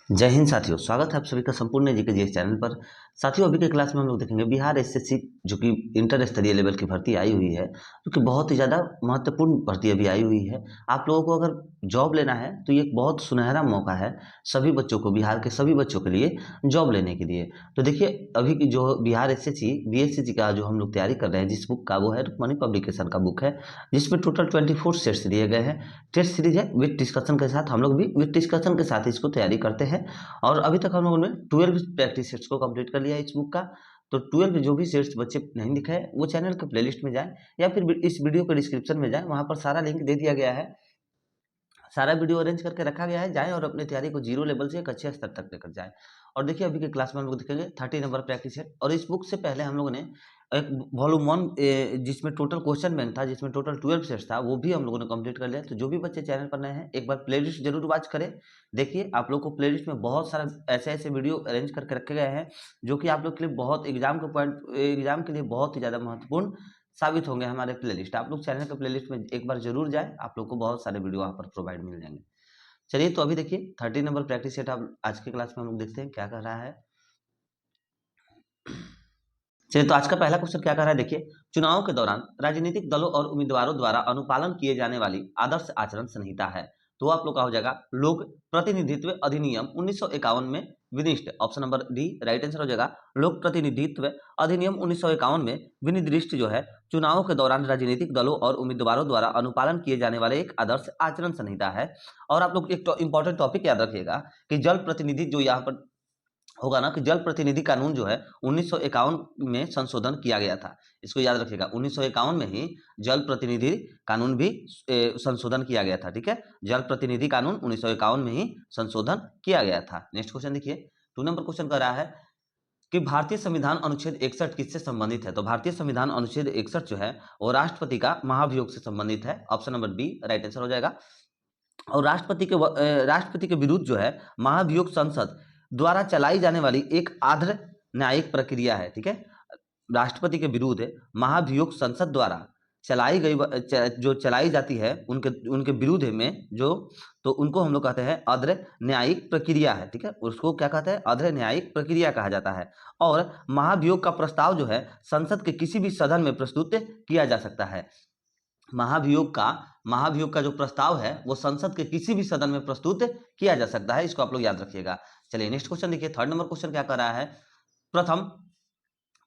जय हिंद साथियों, स्वागत है आप सभी का संपूर्ण जी के जी चैनल पर। साथियों, अभी के क्लास में हम लोग देखेंगे बिहार एसएससी जो कि इंटर स्तरीय लेवल की भर्ती आई हुई है, जो कि बहुत ही ज़्यादा महत्वपूर्ण भर्ती अभी आई हुई है। आप लोगों को अगर जॉब लेना है तो ये एक बहुत सुनहरा मौका है सभी बच्चों को, बिहार के सभी बच्चों के लिए जॉब लेने के लिए। तो देखिए, अभी की जो बिहार एसएससी बीएससी का जो हम लोग तैयारी कर रहे हैं, जिस बुक का वो है रुक्मणी पब्लिकेशन का बुक है, जिसमें टोटल 24 सेट्स दिए गए हैं। टेस्ट सीरीज है विद डिस्कशन के साथ, हम लोग भी विद डिस्कशन के साथ इसको तैयारी करते हैं। और अभी तक हम लोगों ने 12 प्रैक्टिस सेट्स को कंप्लीट कर लिया है इस बुक का। तो 12 जो भी सेट्स बच्चे नहीं दिखे वो चैनल के प्लेलिस्ट में जाएं या फिर इस वीडियो के डिस्क्रिप्शन में जाएं, वहां पर सारा लिंक दे दिया गया है, सारा वीडियो अरेंज करके रखा गया है। जाएं और अपनी तैयारी को जीरो लेवल से एक अच्छे स्तर तक लेकर जाएं। और देखिए, अभी के क्लास में हम लोग देखेंगे 30 नंबर प्रैक्टिस है। और इस बुक से पहले हम लोगों ने एक वॉल्यूम 1 जिसमें टोटल क्वेश्चन बैंक था, जिसमें टोटल 12 सेट्स था, वो भी हम लोगों ने कंप्लीट कर लिया। तो जो भी बच्चे चैनल पर नए हैं, एक बार प्लेलिस्ट जरूर वॉच करें। देखिए, आप लोग को प्लेलिस्ट में बहुत सारा ऐसे ऐसे वीडियो अरेंज करके रखे गए हैं जो कि आप लोग के लिए बहुत एग्जाम के लिए बहुत ही ज़्यादा महत्वपूर्ण साबित होंगे। हमारे प्लेलिस्ट, आप लोग चैनल के प्लेलिस्ट में एक बार जरूर जाएं, आप लोग को बहुत सारे वीडियो वहाँ पर प्रोवाइड मिल जाएंगे। चलिए, तो अभी देखिए 30 नंबर प्रैक्टिस सेट आप आज के क्लास में हम लोग देखते हैं क्या कर रहा है। चलिए, तो आज का पहला क्वेश्चन क्या कर रहा है, देखिए। चुनाव के दौरान राजनीतिक दलों और उम्मीदवारों द्वारा अनुपालन किए जाने वाली आदर्श आचरण संहिता है। तो आप लोग का हो जाएगा लोक प्रतिनिधित्व अधिनियम 1951 में विनिष्ट। Option number D right answer हो जाएगा। लोक प्रतिनिधित्व अधिनियम 1951 में विनिर्दिष्ट जो है चुनाव के दौरान राजनीतिक दलों और उम्मीदवारों द्वारा अनुपालन किए जाने वाले एक आदर्श आचरण संहिता है। और आप लोग एक इंपॉर्टेंट टॉपिक याद रखिएगा कि जल प्रतिनिधि जो यहाँ पर होगा ना, कि जल प्रतिनिधि कानून जो है 1951 में संशोधन किया गया था। इसको याद रखिएगा, 1951 में ही जल प्रतिनिधि कानून भी संशोधन किया गया था। ठीक है, जल प्रतिनिधि कानून 1951 में ही संशोधन किया गया था। नेक्स्ट क्वेश्चन देखिए, 2 नंबर क्वेश्चन कर रहा है कि भारतीय संविधान अनुच्छेद 61 किससे संबंधित है। तो भारतीय संविधान अनुच्छेद 61 जो है वो राष्ट्रपति का महाभियोग से संबंधित है। Option number B right answer हो जाएगा। और राष्ट्रपति के विरुद्ध जो है महाभियोग संसद द्वारा चलाई जाने वाली एक आर्द्र न्यायिक प्रक्रिया है। ठीक है, राष्ट्रपति के विरुद्ध महाभियोग संसद द्वारा चलाई गई जो चलाई जाती है उनके उनके विरुद्ध में जो, तो उनको हम लोग कहते हैं अद्र न्यायिक प्रक्रिया है। ठीक है, उसको क्या कहते हैं, अद्र न्यायिक प्रक्रिया कहा जाता है। और महाभियोग का प्रस्ताव जो है संसद के किसी भी सदन में प्रस्तुत किया जा सकता है। महाभियोग का जो प्रस्ताव है वो संसद के किसी भी सदन में प्रस्तुत किया जा सकता है। इसको आप लोग याद रखिएगा। चलिए, नेक्स्ट क्वेश्चन देखिए, 3rd नंबर क्वेश्चन क्या कर रहा है। प्रथम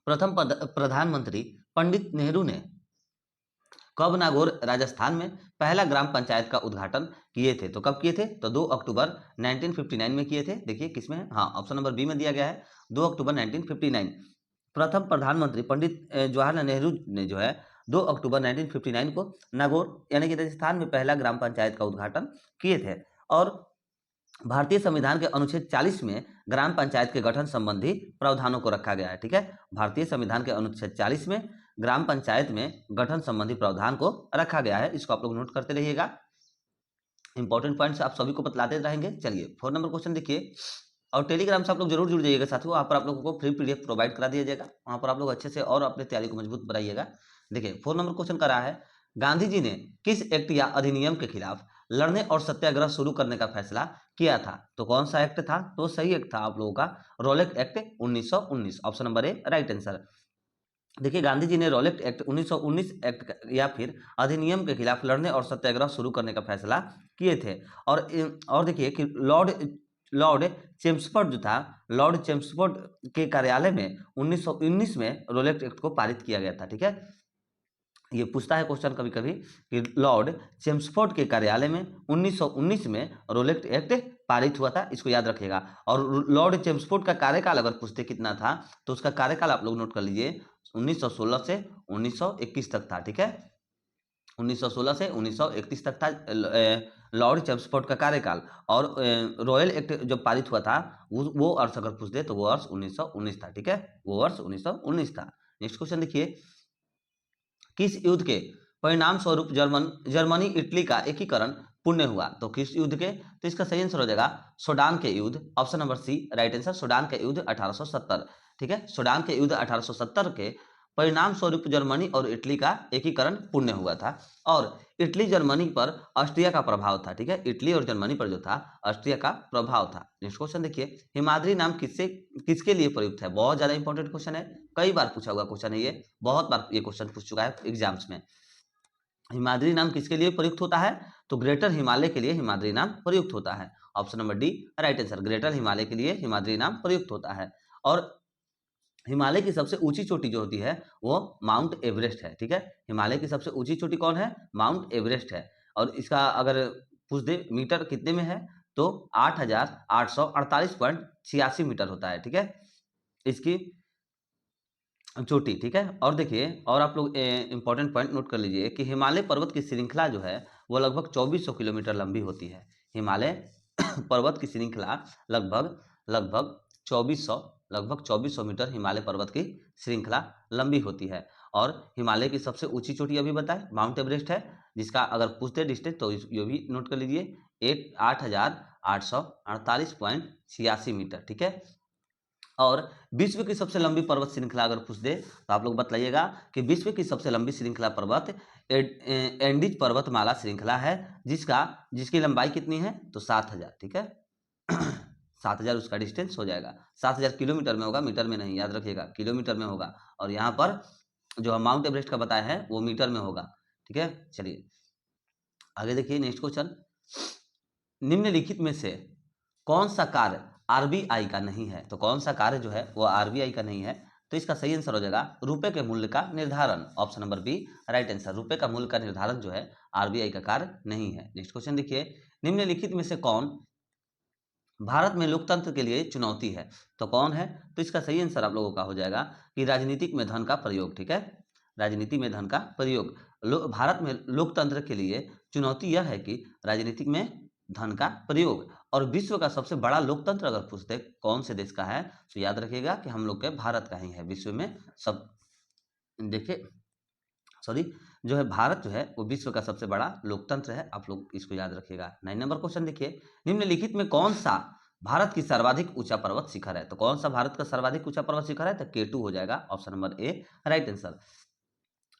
प्रथम प्रधानमंत्री पंडित नेहरू ने कब नागौर राजस्थान में पहला ग्राम पंचायत का उद्घाटन किए थे। तो कब किए थे, तो 2 अक्टूबर 1959 में किए थे। देखिए किसमें है, हाँ ऑप्शन नंबर बी में दिया गया है, 2 अक्टूबर 1959। प्रथम प्रधानमंत्री पंडित जवाहरलाल नेहरू ने जो है 2 अक्टूबर 1959 को नागौर यानी कि राजस्थान में पहला ग्राम पंचायत का उद्घाटन किए थे। और भारतीय संविधान के अनुच्छेद 40 में ग्राम पंचायत के गठन संबंधी प्रावधानों को रखा गया है। ठीक है, भारतीय संविधान के अनुच्छेद 40 में ग्राम पंचायत में गठन संबंधी प्रावधान को रखा गया है। इसको आप लोग नोट करते रहिएगा, इंपॉर्टेंट पॉइंट्स आप सभी को बतलाते रहेंगे। चलिए, 4 नंबर क्वेश्चन देखिए। और टेलीग्राम से आप लोग जरूर जुड़ जाइएगा साथियों, वहाँ पर आप लोगों को फ्री पीडीएफ प्रोवाइड करा दिया जाएगा, वहाँ पर आप लोग अच्छे से और अपनी तैयारी को मजबूत बनाइएगा। देखिए, 4 नंबर क्वेश्चन का रहा है, गांधी जी ने किस एक्ट या अधिनियम के खिलाफ लड़ने और सत्याग्रह शुरू करने का फैसला किया था। तो कौन सा एक्ट था, तो सही एक्ट था आप लोगों का Rowlatt act 1919। Option number A right answer. देखिए, गांधी जी ने रॉलेट एक्ट 1919 एक्ट या फिर अधिनियम के खिलाफ लड़ने और सत्याग्रह शुरू करने का फैसला किए थे। और देखिए कि लॉर्ड चेम्सफोर्ड जो था, लॉर्ड चेम्सफोर्ड के कार्यालय में 1919 में रोलेट एक्ट को पारित किया गया था। ठीक है, ये पूछता है क्वेश्चन कभी कभी कि लॉर्ड चेम्सफोर्ड के कार्यालय में 1919 में रोलेट एक्ट पारित हुआ था, इसको याद रखिएगा। और लॉर्ड चेम्सफोर्ड का कार्यकाल अगर पूछते कितना था, तो उसका कार्यकाल आप लोग नोट कर लीजिए, 1916 से 1921 तक था। ठीक है, 1916 से 1931 तक था लॉर्ड चेम्सफोर्ड का कार्यकाल। और रॉयल एक्ट जब पारित हुआ था वो वर्ष अगर पूछ दे तो वो वर्ष 1919 था। ठीक है, वो वर्ष 1919 था। नेक्स्ट क्वेश्चन देखिए, किस युद्ध के परिणाम स्वरूप जर्मनी इटली का एकीकरण पुण्य हुआ। तो किस युद्ध के, तो इसका सही आंसर हो जाएगा सूडान के युद्ध। Option number C right answer, Sudan के युद्ध 1870। ठीक है, सूडान के युद्ध 1870 के परिणाम स्वरूप जर्मनी और इटली का एकीकरण पुण्य हुआ था और इटली जर्मनी पर ऑस्ट्रिया का प्रभाव था। ठीक है, इटली और जर्मनी पर जो था ऑस्ट्रिया का प्रभाव था। नेक्स्ट क्वेश्चन देखिए, हिमाद्री नाम किसके लिए प्रयुक्त है? बहुत ज्यादा इंपॉर्टेंट क्वेश्चन है, कई बार पूछा हुआ क्वेश्चन है, ये बहुत बार ये क्वेश्चन पूछ चुका है एग्जाम्स में। हिमाद्री नाम किसके लिए प्रयुक्त होता है? तो ग्रेटर हिमालय के लिए हिमाद्री नाम प्रयुक्त होता है। Option number D right answer, greater Himalaya के लिए हिमाद्री नाम प्रयुक्त होता है। और हिमालय की सबसे ऊंची चोटी जो होती है वो माउंट एवरेस्ट है। ठीक है, हिमालय की सबसे ऊंची चोटी कौन है? माउंट एवरेस्ट है। और इसका अगर पूछ दे मीटर कितने में है, तो 8,848.86 मीटर होता है। ठीक है, इसकी चोटी। ठीक है, और देखिए, और आप लोग इंपॉर्टेंट पॉइंट नोट कर लीजिए कि हिमालय पर्वत की श्रृंखला जो है वो लगभग 2400 किलोमीटर लंबी होती है। हिमालय पर्वत की श्रृंखला लगभग लगभग 2400 मीटर हिमालय पर्वत की श्रृंखला लंबी होती है। और हिमालय की सबसे ऊंची चोटी अभी बताए माउंट एवरेस्ट है, जिसका अगर पूछते डिस्टेंस तो ये भी नोट कर लीजिए 8,848.86 मीटर। ठीक है, और विश्व की सबसे लंबी पर्वत श्रृंखला अगर पूछ दे तो आप लोग बताइएगा कि विश्व की सबसे लंबी श्रृंखला पर्वत एंडीज पर्वतमाला श्रृंखला है, जिसकी लंबाई कितनी है? तो 7,000। ठीक है 7,000 उसका डिस्टेंस हो जाएगा। 7,000 किलोमीटर में होगा, मीटर में नहीं, याद रखिएगा किलोमीटर में होगा। और यहाँ पर जो हम माउंट एवरेस्ट का बताया है वो मीटर में होगा। ठीक है, चलिए आगे देखिए नेक्स्ट क्वेश्चन, निम्नलिखित में से कौन सा कार्य आरबीआई का नहीं है? तो कौन सा कार्य जो है वो आरबीआई का नहीं है? तो इसका सही आंसर हो जाएगा रुपए के मूल्य का निर्धारण। Option number B right answer, रुपए का मूल्य का निर्धारण जो है आरबीआई का कार्य नहीं है। नेक्स्ट क्वेश्चन देखिए, निम्नलिखित में से कौन भारत में लोकतंत्र के लिए चुनौती है? तो कौन है? तो इसका सही आंसर आप लोगों का हो जाएगा कि राजनीतिक में धन का प्रयोग। ठीक है, राजनीति में धन का प्रयोग भारत में लोकतंत्र के लिए चुनौती यह है कि राजनीतिक में धन का प्रयोग। और विश्व का सबसे बड़ा लोकतंत्र अगर पूछते कौन से देश का है, तो याद रखिएगा कि हम लोग के भारत का ही है। विश्व में सब देखिए सॉरी जो है भारत जो है वो विश्व का सबसे बड़ा लोकतंत्र है, आप लोग इसको याद रखिएगा। 9 नंबर क्वेश्चन देखिए, निम्नलिखित में कौन सा भारत की सर्वाधिक ऊंचा पर्वत शिखर है? तो कौन सा भारत का सर्वाधिक ऊंचा पर्वत शिखर है? तो केटू हो जाएगा, option number A right answer.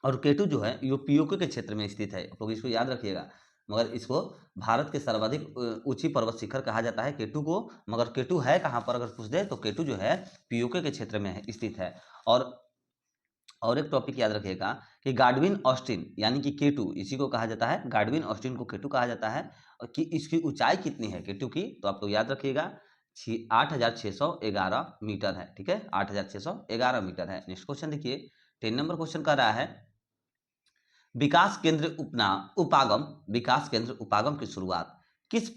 और केटू जो है ये पीओके के क्षेत्र में स्थित है, आप लोग इसको याद रखिएगा। मगर इसको भारत के सर्वाधिक ऊंची पर्वत शिखर कहा जाता है केटू को, मगर केटू है कहाँ पर अगर पूछ दे तो केटू जो है पीओके के क्षेत्र में स्थित है। और एक टॉपिक याद रखिएगा कि गाडविन ऑस्टिन यानी कि केटू, इसी को कहा जाता है, गाडविन ऑस्टिन को केटू कहा जाता है। और कि इसकी ऊंचाई कितनी है केटू की, तो आप लोग याद रखिएगा 8,611 मीटर है। ठीक है, 8,611 मीटर है। नेक्स्ट क्वेश्चन देखिए, 10 नंबर क्वेश्चन कर रहा है, विकास केंद्र उपागम की शुरुआत किस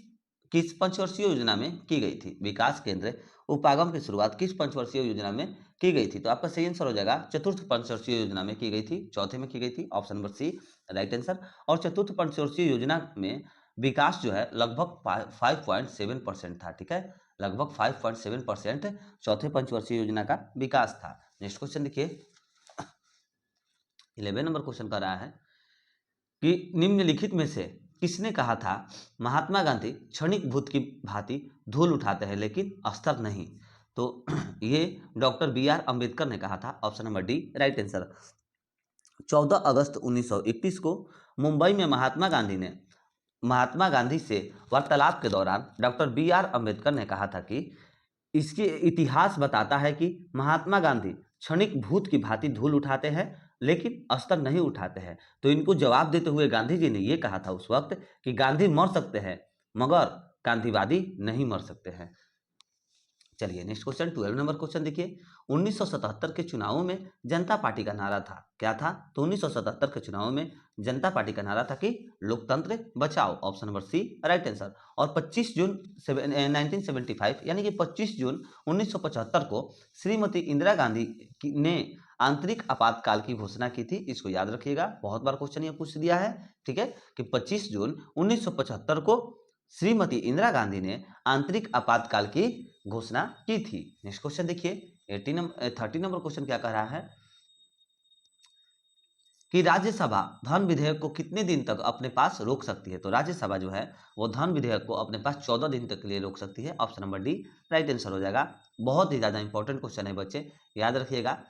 किस पंचवर्षीय योजना में की गई थी? विकास केंद्र उपागम की शुरुआत किस पंचवर्षीय योजना में की गई थी? तो आपका सही आंसर हो जाएगा चतुर्थ पंचवर्षीय योजना में की गई थी, चौथे में की गई थी, option number C right answer. और चतुर्थ पंचवर्षीय योजना में विकास जो है लगभग 5.7% था। ठीक है, लगभग 5.7% चौथे पंचवर्षीय योजना का विकास था। नेक्स्ट क्वेश्चन देखिए, 11 नंबर क्वेश्चन कर रहा है कि निम्नलिखित में से किसने कहा था महात्मा गांधी क्षणिक भूत की भांति धूल उठाते हैं लेकिन अस्तर नहीं? तो ये डॉक्टर बी.आर. अंबेडकर ने कहा था, option number D right answer. 14 अगस्त 1931 को मुंबई में महात्मा गांधी से वार्तालाप के दौरान डॉक्टर बी.आर. अंबेडकर ने कहा था कि इसके इतिहास बताता है कि महात्मा गांधी क्षणिक भूत की भांति धूल उठाते हैं लेकिन अस्तर नहीं उठाते हैं। तो इनको जवाब देते हुए गांधी जी ने यह कहा था उस वक्त कि गांधी मर सकते हैं मगर गांधीवादी नहीं मर सकते हैं। चलिए नेक्स्ट क्वेश्चन 12 नंबर क्वेश्चन देखिए, 1977 के चुनावों में जनता पार्टी का नारा था, क्या था? तो 1977 के चुनावों में जनता पार्टी का नारा था कि लोकतंत्र बचाओ, option number C right answer. और 25 जून 1975 यानी कि 25 जून 1975 को श्रीमती इंदिरा गांधी ने आंतरिक आपातकाल की घोषणा की थी, इसको याद रखिएगा, बहुत बार क्वेश्चन ये पूछ दिया है। ठीक है, कि 25 जून 1975 को श्रीमती इंदिरा गांधी ने आंतरिक आपातकाल की घोषणा की थी। नेक्स्ट क्वेश्चन देखिए, 30 नंबर क्वेश्चन क्या कह रहा है कि राज्यसभा धन विधेयक को कितने दिन तक अपने पास रोक सकती है? तो राज्यसभा जो है वो धन विधेयक को अपने पास 14 दिन तक के लिए रोक सकती है, option number D right answer हो जाएगा। बहुत ही ज्यादा इंपॉर्टेंट क्वेश्चन है बच्चे, याद रखिएगा।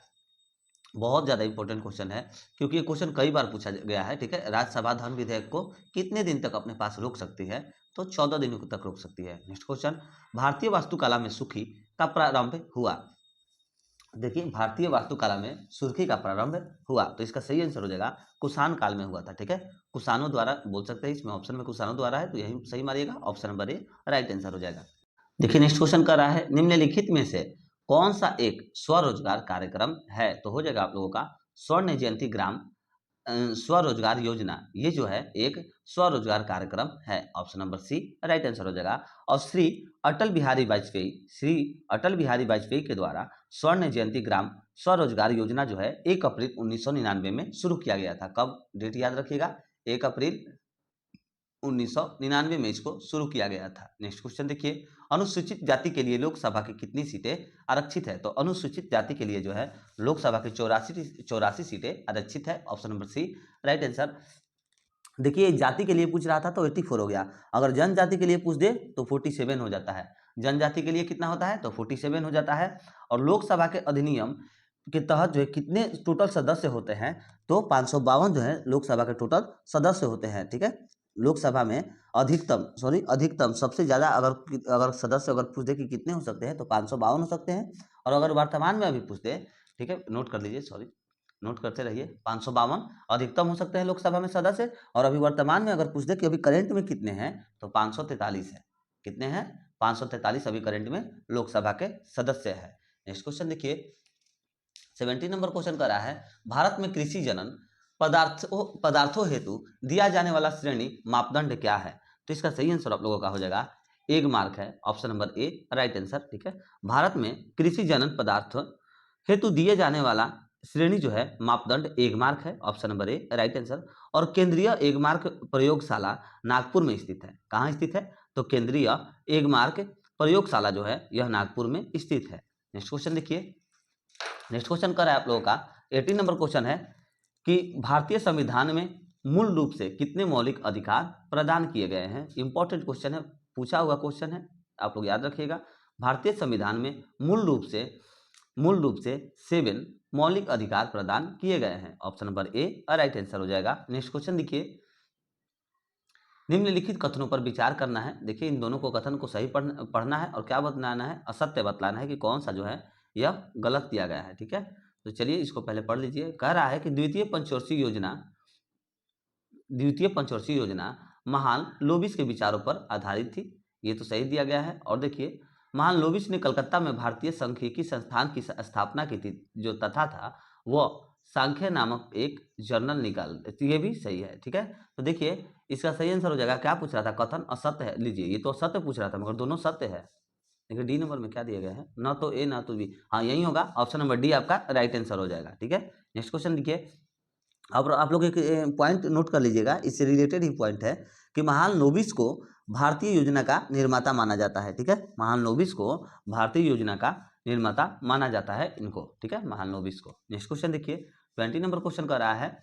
बहुत ज्यादा इंपॉर्टेंट क्वेश्चन है, क्योंकि ये क्वेश्चन कई बार पूछा गया है। ठीक है, राज्यसभा धन विधेयक को कितने दिन तक अपने पास रोक सकती है? तो 14 दिनों तक रोक सकती है। नेक्स्ट क्वेश्चन, भारतीय वास्तुकला में सुर्खी का प्रारंभ हुआ? देखिए, भारतीय वास्तुकला में सुर्खी का प्रारंभ हुआ, तो इसका सही आंसर हो जाएगा कुषाण काल में हुआ था। ठीक है, कुषाणों द्वारा बोल सकते हैं, इसमें ऑप्शन में कुषाणों द्वारा है, तो यही सही मारिएगा, option number A right answer हो जाएगा। देखिए नेक्स्ट क्वेश्चन कर रहा है, निम्नलिखित में से कौन सा एक स्वरोजगार कार्यक्रम है? तो हो जाएगा आप लोगों का स्वर्ण जयंती ग्राम स्वरोजगार योजना। ये जो है एक स्वरोजगार कार्यक्रम है, option number C right answer हो जाएगा। और श्री अटल बिहारी वाजपेयी के द्वारा स्वर्ण जयंती ग्राम स्वरोजगार योजना जो है 1 अप्रैल 1999 में शुरू किया गया था। कब? डेट याद रखिएगा, 1 अप्रैल 1999 में इसको शुरू किया गया था। नेक्स्ट क्वेश्चन देखिए, अनुसूचित जाति के लिए लोकसभा की कितनी सीटें आरक्षित है? तो अनुसूचित जाति के लिए जो है लोकसभा की 84 सीटें आरक्षित है, option number C right answer. देखिए जाति के लिए पूछ रहा था तो 84 हो गया, अगर जनजाति के लिए पूछ दे तो 47 हो जाता है। जनजाति के लिए कितना होता है? तो 47 हो जाता है। और लोकसभा के अधिनियम के तहत जो है कितने टोटल सदस्य होते हैं? तो 552 जो है लोकसभा के टोटल सदस्य होते हैं। ठीक है, लोकसभा में अधिकतम सबसे ज्यादा अगर सदस्य अगर पूछ दे कि कितने हो सकते हैं तो 552 हो सकते हैं। और अगर वर्तमान में अभी पूछ दे, ठीक है नोट कर लीजिए, नोट करते रहिए, 552 अधिकतम हो सकते हैं लोकसभा में सदस्य। और अभी वर्तमान में अगर पूछ दे कि अभी करंट में कितने हैं तो 543 है। कितने हैं? 543 अभी करंट में लोकसभा के सदस्य है। नेक्स्ट क्वेश्चन देखिए, 17 नंबर क्वेश्चन कर रहा है, भारत में कृषि जनन पदार्थों हेतु दिया जाने वाला श्रेणी मापदंड क्या है? तो इसका सही आंसर आप लोगों का हो जाएगा 1 मार्क है, option number A right answer. ठीक है, भारत में कृषि जनन पदार्थ हेतु दिए जाने वाला श्रेणी जो है मापदंड 1 मार्क है, option number A right answer. और केंद्रीय 1 मार्क प्रयोगशाला नागपुर में स्थित है। कहाँ स्थित है? तो केंद्रीय 1 मार्क प्रयोगशाला जो है यह नागपुर में स्थित है। नेक्स्ट क्वेश्चन देखिए, नेक्स्ट क्वेश्चन कर रहा है आप लोगों का 18 नंबर क्वेश्चन है कि भारतीय संविधान में मूल रूप से कितने मौलिक अधिकार प्रदान किए गए हैं? इंपॉर्टेंट क्वेश्चन है, पूछा हुआ क्वेश्चन है, आप लोग याद रखिएगा। भारतीय संविधान में मूल रूप से 7 मौलिक अधिकार प्रदान किए गए हैं, option number A right answer हो जाएगा। नेक्स्ट क्वेश्चन देखिए, निम्नलिखित कथनों पर विचार करना है। देखिए इन दोनों को कथन को सही पढ़ना है और क्या बतलाना है? असत्य बतलाना है कि कौन सा जो है यह गलत दिया गया है। ठीक है, तो चलिए इसको पहले पढ़ लीजिए। कह रहा है कि द्वितीय पंचवर्षीय योजना महान लोबिस के विचारों पर आधारित थी। ये तो सही दिया गया है। और देखिए, महान लोबिस ने कलकत्ता में भारतीय सांख्यिकी संस्थान की स्थापना की थी, जो तथा था वह सांख्य नामक एक जर्नल निकाल, तो ये भी सही है। ठीक है, तो देखिए इसका सही आंसर हो जाएगा, क्या पूछ रहा था? कथन असत्य है। लीजिए ये तो असत्य पूछ रहा था मगर दोनों सत्य है। देखिए डी नंबर में क्या दिया गया है, ना तो ए ना तो बी, हाँ यही होगा, ऑप्शन नंबर डी आपका राइट आंसर हो जाएगा। ठीक है, नेक्स्ट क्वेश्चन देखिए, अब आप लोग एक पॉइंट नोट कर लीजिएगा, इससे रिलेटेड ही पॉइंट है कि महान लोबिस को भारतीय योजना का निर्माता माना जाता है। ठीक है, महान लोबिस को भारतीय योजना का निर्माता माना जाता है इनको। ठीक है, महान लोबिस को। नेक्स्ट क्वेश्चन देखिए, 20 नंबर क्वेश्चन कर रहा है,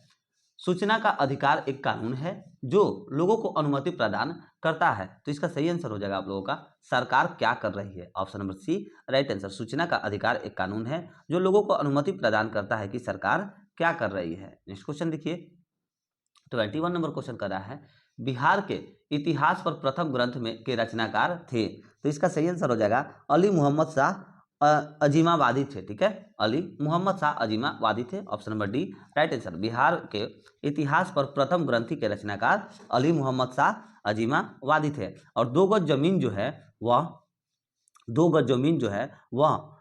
सूचना का अधिकार एक कानून है जो लोगों को अनुमति प्रदान करता है। तो इसका सही आंसर हो जाएगा आप लोगों का सरकार क्या कर रही है, option number C right answer. सूचना का अधिकार एक कानून है जो लोगों को अनुमति प्रदान करता है कि सरकार क्या कर रही है। नेक्स्ट क्वेश्चन देखिए, 21 नंबर क्वेश्चन कर रहा है, बिहार के इतिहास पर प्रथम ग्रंथ में के रचनाकार थे। तो इसका सही आंसर हो जाएगा अली मोहम्मद शाह अजीमावादी थे। ठीक है, अली मोहम्मद शाह अजीमावादी थे, option number D right answer. Bihar के इतिहास पर प्रथम ग्रंथि के रचनाकार अली मोहम्मद शाह अजीमावादी थे। और 2 गज जमीन जो है वह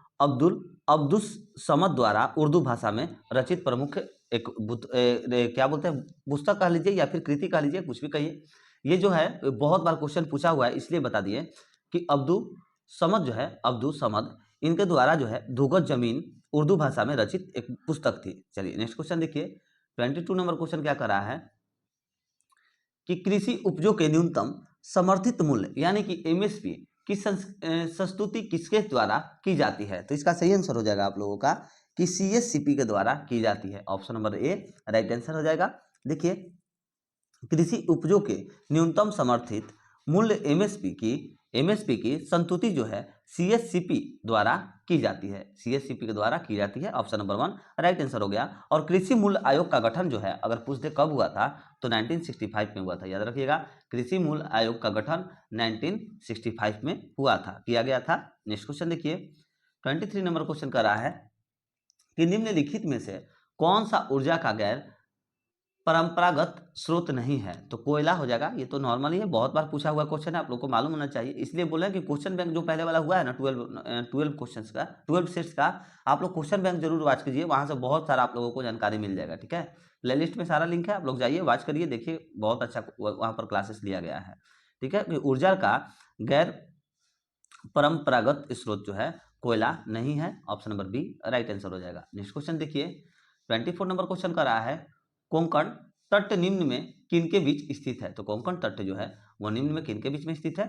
अब्दुल समद द्वारा उर्दू भाषा में रचित प्रमुख एक क्या बोलते हैं, पुस्तक कह लीजिए या फिर कृति कह लीजिए, कुछ भी कहिए। ये जो है बहुत बार क्वेश्चन पूछा हुआ है, इसलिए बता दिए कि अब्दुल समद इनके द्वारा जो है 2 गज जमीन उर्दू भाषा में रचित एक पुस्तक थी। चलिए नेक्स्ट क्वेश्चन देखिए, 22 नंबर क्वेश्चन क्या कर रहा है कि कृषि उपजों के न्यूनतम समर्थित मूल्य यानी कि एमएसपी की संस्तुति किसके द्वारा की जाती है? तो इसका सही आंसर हो जाएगा आप लोगों का कि सीएससीपी के द्वारा की जाती है, option number A right answer हो जाएगा। देखिए, कृषि उपजों के न्यूनतम समर्थित मूल्य एमएसपी की संस्तुति जो है सीएससीपी द्वारा की जाती है, सीएससीपी के द्वारा की जाती है, ऑप्शन नंबर 1 राइट आंसर हो गया। और कृषि मूल्य आयोग का गठन जो है अगर पूछ दे कब हुआ था तो 1965 में हुआ था, याद रखिएगा, कृषि मूल्य आयोग का गठन 1965 में हुआ था, किया गया था। नेक्स्ट क्वेश्चन देखिए 23 नंबर क्वेश्चन कर रहा है कि निम्नलिखित में से कौन सा ऊर्जा का गैर परंपरागत स्रोत नहीं है, तो कोयला हो जाएगा। ये तो नॉर्मल ही है, बहुत बार पूछा हुआ क्वेश्चन है, आप लोग को मालूम होना चाहिए, इसलिए बोला कि क्वेश्चन बैंक जो पहले वाला हुआ है ना 12 क्वेश्चंस का 12 सेट्स का, आप लोग क्वेश्चन बैंक जरूर वॉच कीजिए, वहां से बहुत सारा आप लोगों को जानकारी मिल जाएगा। ठीक है, प्लेलिस्ट में सारा लिंक है, आप लोग जाइए वॉच करिए, देखिए बहुत अच्छा वहां पर क्लासेस लिया गया है। ठीक है, ऊर्जा का गैर परंपरागत स्रोत जो है कोयला नहीं है, option number B right answer हो जाएगा। नेक्स्ट क्वेश्चन देखिए 24 नंबर क्वेश्चन का रहा है कोंकण तट निम्न में किनके बीच स्थित है, तो कोंकण तट जो है वो निम्न में किनके बीच में स्थित है,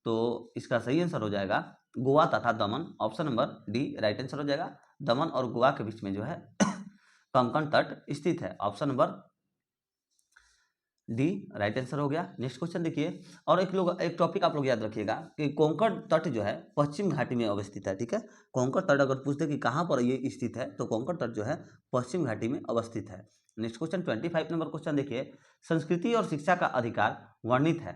तो इसका सही आंसर हो जाएगा गोवा तथा दमन, option number D right answer हो जाएगा। दमन और गोवा के बीच में जो है कोंकण तट स्थित है, option number D right answer हो गया। नेक्स्ट क्वेश्चन देखिए, और एक टॉपिक आप लोग याद रखिएगा कि कोंकण तट जो है पश्चिम घाटी में अवस्थित है। ठीक है, कोंकण तट अगर पूछते कि कहाँ पर ये स्थित है तो कोंकण तट जो है पश्चिम घाटी में अवस्थित है। नेक्स्ट क्वेश्चन 25 नंबर क्वेश्चन देखिए, संस्कृति और शिक्षा का अधिकार वर्णित है,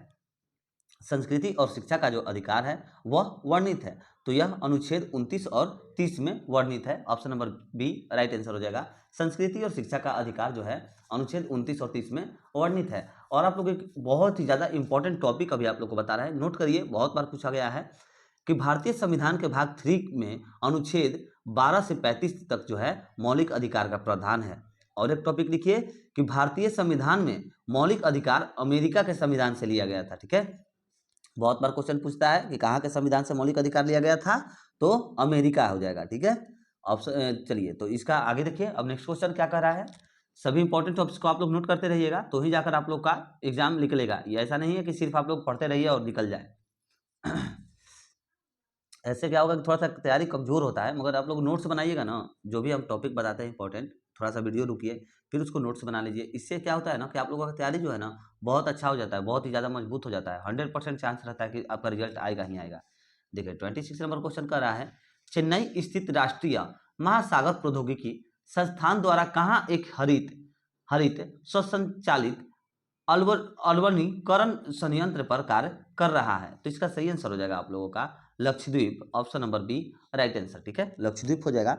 संस्कृति और शिक्षा का जो अधिकार है वह वर्णित है, तो यह अनुच्छेद 29 और 30 में वर्णित है, option number B right answer हो जाएगा। संस्कृति और शिक्षा का अधिकार जो है अनुच्छेद 29 और 30 में वर्णित है। और आप लोग एक बहुत ही ज्यादा इंपॉर्टेंट टॉपिक अभी आप लोग को बता रहा है, नोट करिए, बहुत बार पूछा गया है कि भारतीय संविधान के भाग 3 में अनुच्छेद 12 से 35 तक जो है मौलिक अधिकार का प्रावधान है। और एक टॉपिक लिखिए कि भारतीय संविधान में मौलिक अधिकार अमेरिका के संविधान से लिया गया था। ठीक है, बहुत बार क्वेश्चन पूछता है कि कहाँ के संविधान से मौलिक अधिकार लिया गया था, तो अमेरिका हो जाएगा। ठीक है, ऑप्शन चलिए तो इसका आगे देखिए, अब नेक्स्ट क्वेश्चन क्या कह रहा है, सभी इंपॉर्टेंट टॉपिक्स को आप लोग नोट करते रहिएगा तो ही जाकर आप लोग का एग्जाम निकलेगा, ये ऐसा नहीं है कि सिर्फ आप लोग पढ़ते रहिए और निकल जाए ऐसे क्या होगा कि थोड़ा सा तैयारी कमजोर होता है, मगर आप लोग नोट्स बनाइएगा ना, जो भी हम टॉपिक बताते हैं इंपॉर्टेंट, थोड़ा सा वीडियो रुकिए फिर उसको नोट्स बना लीजिए, इससे क्या होता है ना कि आप लोगों का तैयारी जो है ना बहुत अच्छा हो जाता है, बहुत ही ज़्यादा मजबूत हो जाता है, 100% चांस रहता है कि आपका रिजल्ट आएगा ही आएगा। देखिए 26 नंबर क्वेश्चन कर रहा है, चेन्नई स्थित राष्ट्रीय महासागर प्रौद्योगिकी संस्थान द्वारा कहाँ एक हरित हरित स्वसंचालित अलवनीकरण संयंत्र पर कार्य कर रहा है, तो इसका सही आंसर हो जाएगा आप लोगों का Lakshadweep, option number B right answer. ठीक है, लक्षद्वीप हो जाएगा।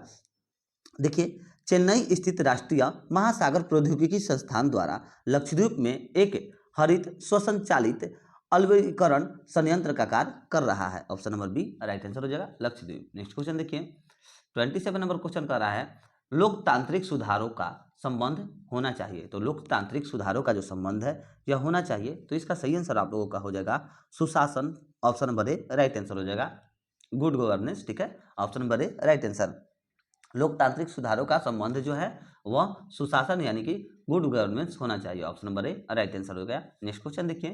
देखिए चेन्नई स्थित राष्ट्रीय महासागर प्रौद्योगिकी संस्थान द्वारा लक्षद्वीप में एक हरित स्वसंचालित अलवनीकरण संयंत्र का कार्य कर रहा है, option number B right answer हो जाएगा लक्षद्वीप। नेक्स्ट क्वेश्चन देखिए 27 नंबर क्वेश्चन कर रहा है, लोकतांत्रिक सुधारों का संबंध होना चाहिए, तो लोकतांत्रिक सुधारों का जो संबंध है यह होना चाहिए, तो इसका सही आंसर आप लोगों का हो जाएगा सुशासन, option number A right answer हो जाएगा गुड गवर्नेंस। ठीक है, option number A right answer. लोकतांत्रिक सुधारों का संबंध जो है वह सुशासन यानी कि गुड गवर्नेंस होना चाहिए, option number A right answer हो गया। नेक्स्ट क्वेश्चन देखिए,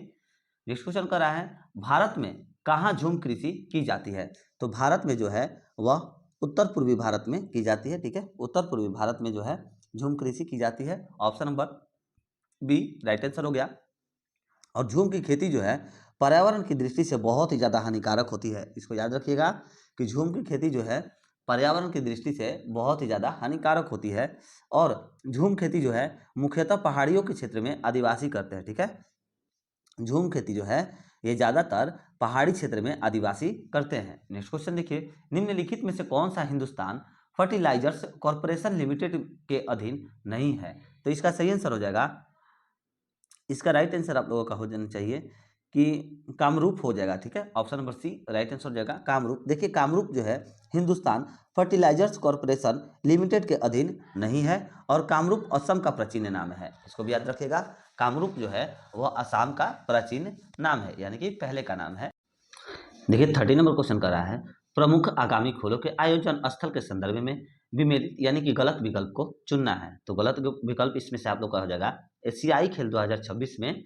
नेक्स्ट क्वेश्चन कर रहा है, भारत में कहाँ झूम कृषि की जाती है, तो भारत में जो है वह उत्तर पूर्वी भारत में की जाती है। ठीक है, उत्तर पूर्वी भारत में जो है झूम कृषि की जाती है, option number B right answer हो गया। और झूम की खेती जो है पर्यावरण की दृष्टि से बहुत ही ज़्यादा हानिकारक होती है, इसको याद रखिएगा कि झूम की खेती जो है पर्यावरण की दृष्टि से बहुत ही ज़्यादा हानिकारक होती है। और झूम खेती जो है मुख्यतः पहाड़ियों के क्षेत्र में आदिवासी करते हैं। ठीक है, झूम खेती जो है ये ज़्यादातर पहाड़ी क्षेत्र में आदिवासी करते हैं। नेक्स्ट क्वेश्चन देखिए, निम्नलिखित में से कौन सा हिंदुस्तान फर्टिलाइजर्स कॉरपोरेशन लिमिटेड के अधीन नहीं है, तो इसका सही आंसर हो जाएगा, इसका राइट आंसर आप लोगों का हो जाना चाहिए कि कामरूप हो जाएगा। ठीक है, option number C right answer हो जाएगा कामरूप। देखिए कामरूप जो है हिंदुस्तान फर्टिलाइजर्स कॉरपोरेशन लिमिटेड के अधीन नहीं है, और कामरूप असम का प्राचीन नाम है, इसको भी याद रखिएगा, कामरूप जो है वह असम का प्राचीन नाम है, यानी कि पहले का नाम है। देखिए 30 नंबर क्वेश्चन कर रहा है, प्रमुख आगामी खेलों के आयोजन स्थल के संदर्भ में विमेरित यानी कि गलत विकल्प को चुनना है, तो गलत विकल्प इसमें से आप लोग का हो जाएगा एशियाई खेल 2026 में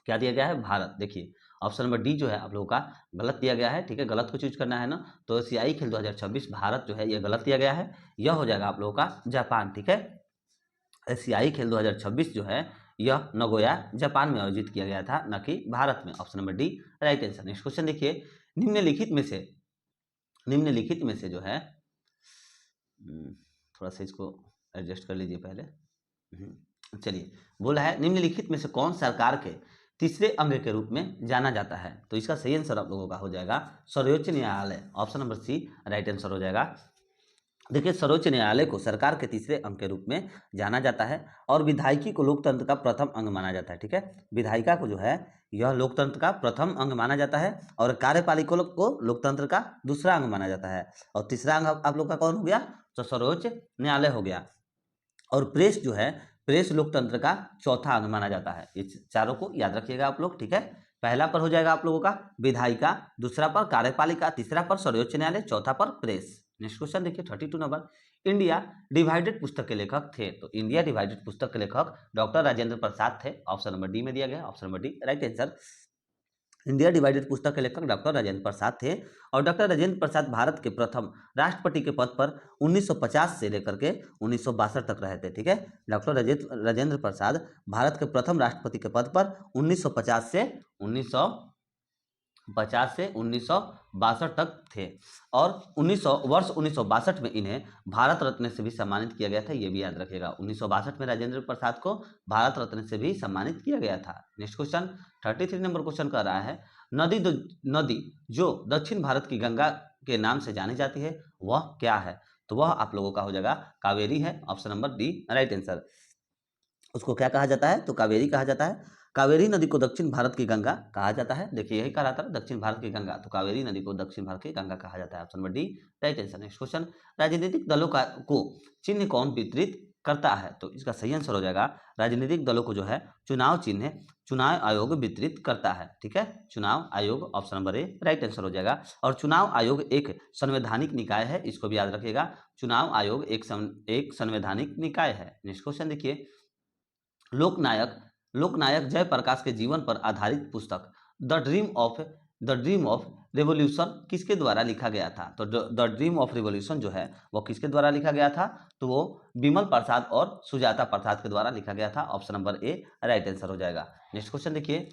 क्या दिया गया है, भारत। देखिए ऑप्शन नंबर डी जो है आप लोगों का गलत दिया गया है। ठीक है, गलत को चूज करना है ना, तो एशियाई खेल 2026 भारत जो है यह गलत दिया गया है, यह हो जाएगा आप लोगों का जापान। ठीक है, एशियाई खेल 2026 जो है यह नगोया जापान में आयोजित किया गया था, न कि भारत में, option number D right answer. Next question देखिए, निम्नलिखित में से निम्नलिखित में से जो है, थोड़ा सा इसको एडजस्ट कर लीजिए पहले। चलिए, बोला है निम्नलिखित में से कौन सरकार के तीसरे अंग के रूप में जाना जाता है? तो इसका सही आंसर आप लोगों का हो जाएगा सर्वोच्च न्यायालय, option number C right answer हो जाएगा। देखिए, सर्वोच्च न्यायालय को सरकार के तीसरे अंग के रूप में जाना जाता है और विधायिकी को लोकतंत्र का प्रथम अंग माना जाता है। ठीक है, विधायिका को जो है यह लोकतंत्र का प्रथम अंग माना जाता है और कार्यपालिका को लोकतंत्र का दूसरा अंग माना जाता है। और तीसरा अंग आप लोग का कौन हो गया? तो सर्वोच्च न्यायालय हो गया। और प्रेस जो है, प्रेस लोकतंत्र का चौथा अंग माना जाता है। ये चारों को याद रखिएगा आप लोग। ठीक है, पहला पर हो जाएगा आप लोगों का विधायिका, दूसरा पर कार्यपालिका, तीसरा पर सर्वोच्च न्यायालय, चौथा पर प्रेस। नेक्स्ट क्वेश्चन देखिए 32 नंबर, इंडिया डिवाइडेड पुस्तक के लेखक थे? तो इंडिया डिवाइडेड पुस्तक के लेखक डॉक्टर राजेंद्र प्रसाद थे, ऑप्शन नंबर डी में दिया गया, option number D right answer. India divided पुस्तक के लेखक डॉक्टर राजेंद्र प्रसाद थे और डॉक्टर राजेंद्र प्रसाद भारत के प्रथम राष्ट्रपति के पद पर 1950 से लेकर के 1962 तक रहे थे। ठीक है, डॉक्टर राजेंद्र प्रसाद भारत के प्रथम राष्ट्रपति के पद पर 1950 से 1962 तक थे और 1962 में इन्हें भारत रत्न से भी सम्मानित किया गया था। ये भी याद रखिएगा, 1962 में राजेंद्र प्रसाद को भारत रत्न से भी सम्मानित किया गया था। नेक्स्ट क्वेश्चन 33 नंबर क्वेश्चन कर रहा है, नदी जो दक्षिण भारत की गंगा के नाम से जानी जाती है वह क्या है? तो वह आप लोगों का हो जाएगा कावेरी है, option number D right answer. उसको क्या कहा जाता है? तो कावेरी कहा जाता है। कावेरी नदी को दक्षिण भारत की गंगा कहा जाता है। देखिए, यही कहा जाता है दक्षिण भारत की गंगा, तो कावेरी नदी को दक्षिण भारत की गंगा कहा जाता है, option number D right answer. Next question, राजनीतिक दलों को चिन्ह कौन वितरित करता है? तो इसका सही आंसर हो जाएगा राजनीतिक दलों को जो है चुनाव चिन्ह चुनाव आयोग वितरित करता है। ठीक है, चुनाव आयोग, option number A right answer हो जाएगा। और चुनाव आयोग एक संवैधानिक निकाय है, इसको भी याद रखिएगा, चुनाव आयोग एक संवैधानिक निकाय है। नेक्स्ट क्वेश्चन देखिए, लोकनायक जयप्रकाश के जीवन पर आधारित पुस्तक द ड्रीम ऑफ रेवोल्यूशन किसके द्वारा लिखा गया था? तो द ड्रीम ऑफ रेवोल्यूशन जो है वो किसके द्वारा लिखा गया था? तो वो बिमल प्रसाद और सुजाता प्रसाद के द्वारा लिखा गया था, option number A right answer हो जाएगा। नेक्स्ट क्वेश्चन देखिए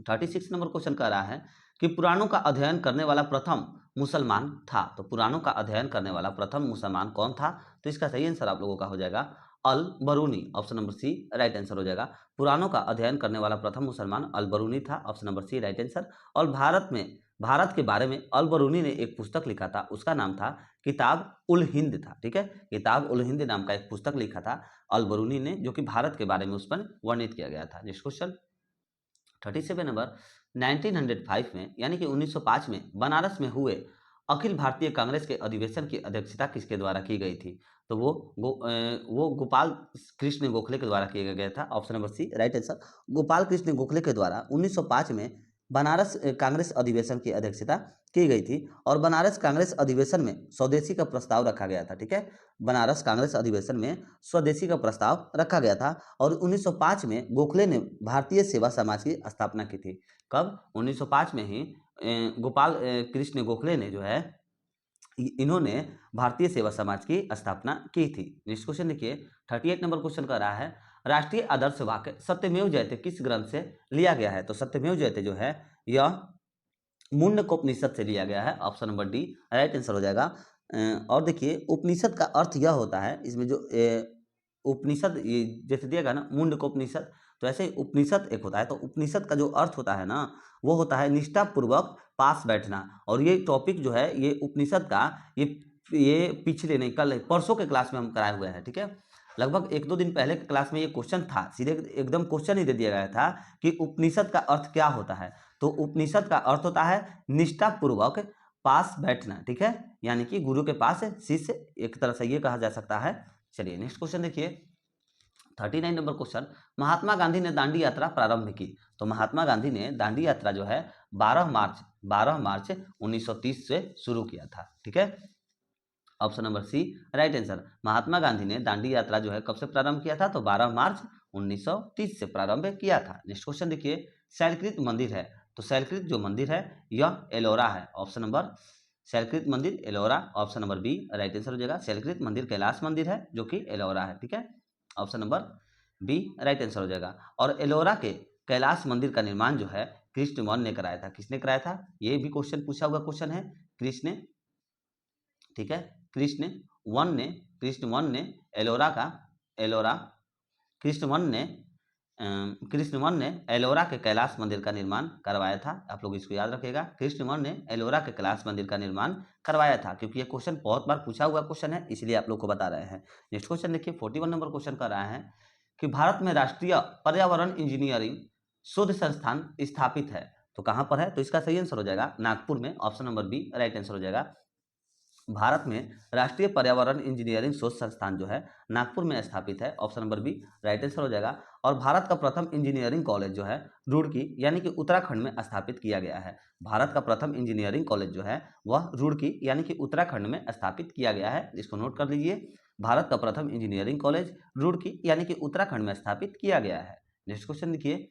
36 नंबर क्वेश्चन कह रहा है कि पुराणों का अध्ययन करने वाला प्रथम मुसलमान था? तो पुराणों का अध्ययन करने वाला प्रथम मुसलमान कौन था? तो इसका सही आंसर आप लोगों का हो जाएगा Al Biruni, option number C right answer हो जाएगा। पुराणों का अध्ययन करने वाला प्रथम मुसलमान अल बरूनी था, option number C right answer. और भारत के बारे में अल बरूनी ने एक पुस्तक लिखा था, उसका नाम था किताब उल हिंद था। ठीक है, किताब उल हिंद नाम का एक पुस्तक लिखा था अल बरूनी ने, जो कि भारत के बारे में उस पर वर्णित किया गया था। नेक्स्ट क्वेश्चन 37 नंबर, 1905 में यानी कि 1905 में बनारस में हुए अखिल भारतीय कांग्रेस के अधिवेशन की अध्यक्षता किसके द्वारा की गई थी? तो वो गोपाल कृष्ण गोखले के द्वारा किया गया था, option number C right answer. Gopal Krishna Gokhale के द्वारा 1905 में बनारस कांग्रेस अधिवेशन की अध्यक्षता की गई थी और बनारस कांग्रेस अधिवेशन में स्वदेशी का प्रस्ताव रखा गया था। ठीक है, बनारस कांग्रेस अधिवेशन में स्वदेशी का प्रस्ताव रखा गया था और 1905 में गोखले ने भारतीय सेवा समाज की स्थापना की थी। कब? 1905 में ही गोपाल कृष्ण गोखले ने जो है इन्होंने भारतीय सेवा समाज की स्थापना की थी। नेक्स्ट क्वेश्चन देखिए 38 नंबर क्वेश्चन कर रहा है, राष्ट्रीय आदर्श वाक्य सत्यमेव जयते किस ग्रंथ से लिया गया है? तो सत्यमेव जयते जो है यह मुंडकोपनिषद से लिया गया है, option number D right answer हो जाएगा। और देखिए, उपनिषद का अर्थ यह होता है, इसमें जो उपनिषद जैसे दिएगा ना मुंडकोपनिषद, तो ऐसे ही उपनिषद एक होता है, तो उपनिषद का जो अर्थ होता है ना वो होता है निष्ठापूर्वक पास बैठना। और ये टॉपिक जो है ये उपनिषद का ये पिछले नहीं कल परसों के क्लास में हम कराए हुए हैं। ठीक है, लगभग 1-2 दिन पहले के क्लास में ये क्वेश्चन था, सीधे एकदम क्वेश्चन ही दे दिया गया था कि उपनिषद का अर्थ क्या होता है। तो उपनिषद का अर्थ होता है निष्ठापूर्वक पास बैठना। ठीक है, यानी कि गुरु के पास शिष्य, एक तरह से ये कहा जा सकता है। चलिए नेक्स्ट क्वेश्चन देखिए 39 नंबर क्वेश्चन, महात्मा गांधी ने दांडी यात्रा प्रारंभ की? तो महात्मा गांधी ने दांडी यात्रा जो है 12 मार्च 1930 से शुरू किया था। ठीक है, option number C right answer. Mahatma Gandhi ने दांडी यात्रा जो है कब से प्रारंभ किया था? तो 12 मार्च 1930 से प्रारंभ किया था। नेक्स्ट क्वेश्चन देखिए, शैलकृत मंदिर है, तो शैलकृत जो मंदिर है यह एलोरा है, ऑप्शन नंबर शैलकृत मंदिर Ellora, option number B right answer हो जाएगा। शैलकृत मंदिर कैलाश मंदिर है जो कि एलोरा है। ठीक है, option number B right answer हो जाएगा। और एलोरा के कैलाश मंदिर का निर्माण जो है कृष्ण मौर्य ने कराया था। किसने कराया था? ये भी क्वेश्चन पूछा हुआ क्वेश्चन है, कृष्ण, ठीक है, कृष्ण वन ने, एलोरा, कृष्ण वन ने एलोरा के कैलाश मंदिर का निर्माण करवाया था। आप लोग इसको याद रखिएगा, कृष्ण वन ने एलोरा के कैलाश मंदिर का निर्माण करवाया था, क्योंकि ये क्वेश्चन बहुत बार पूछा हुआ क्वेश्चन है, इसलिए आप लोग को बता रहे हैं। नेक्स्ट क्वेश्चन देखिए, 41 नंबर क्वेश्चन कर रहा है कि भारत में राष्ट्रीय पर्यावरण इंजीनियरिंग शोध संस्थान स्थापित है, तो कहां पर है? तो इसका सही आंसर हो जाएगा नागपुर में, option number B right answer हो जाएगा। भारत में राष्ट्रीय पर्यावरण इंजीनियरिंग शोध संस्थान जो है नागपुर में स्थापित है, option number B right answer हो जाएगा। और भारत का प्रथम इंजीनियरिंग कॉलेज जो है रुड़की यानी कि उत्तराखंड में स्थापित किया गया है। भारत का प्रथम इंजीनियरिंग कॉलेज जो है वह रुड़की यानी कि उत्तराखंड में स्थापित किया गया है, इसको नोट कर लीजिए। भारत का प्रथम इंजीनियरिंग कॉलेज रुड़की यानी कि उत्तराखंड में स्थापित किया गया है। नेक्स्ट क्वेश्चन देखिए,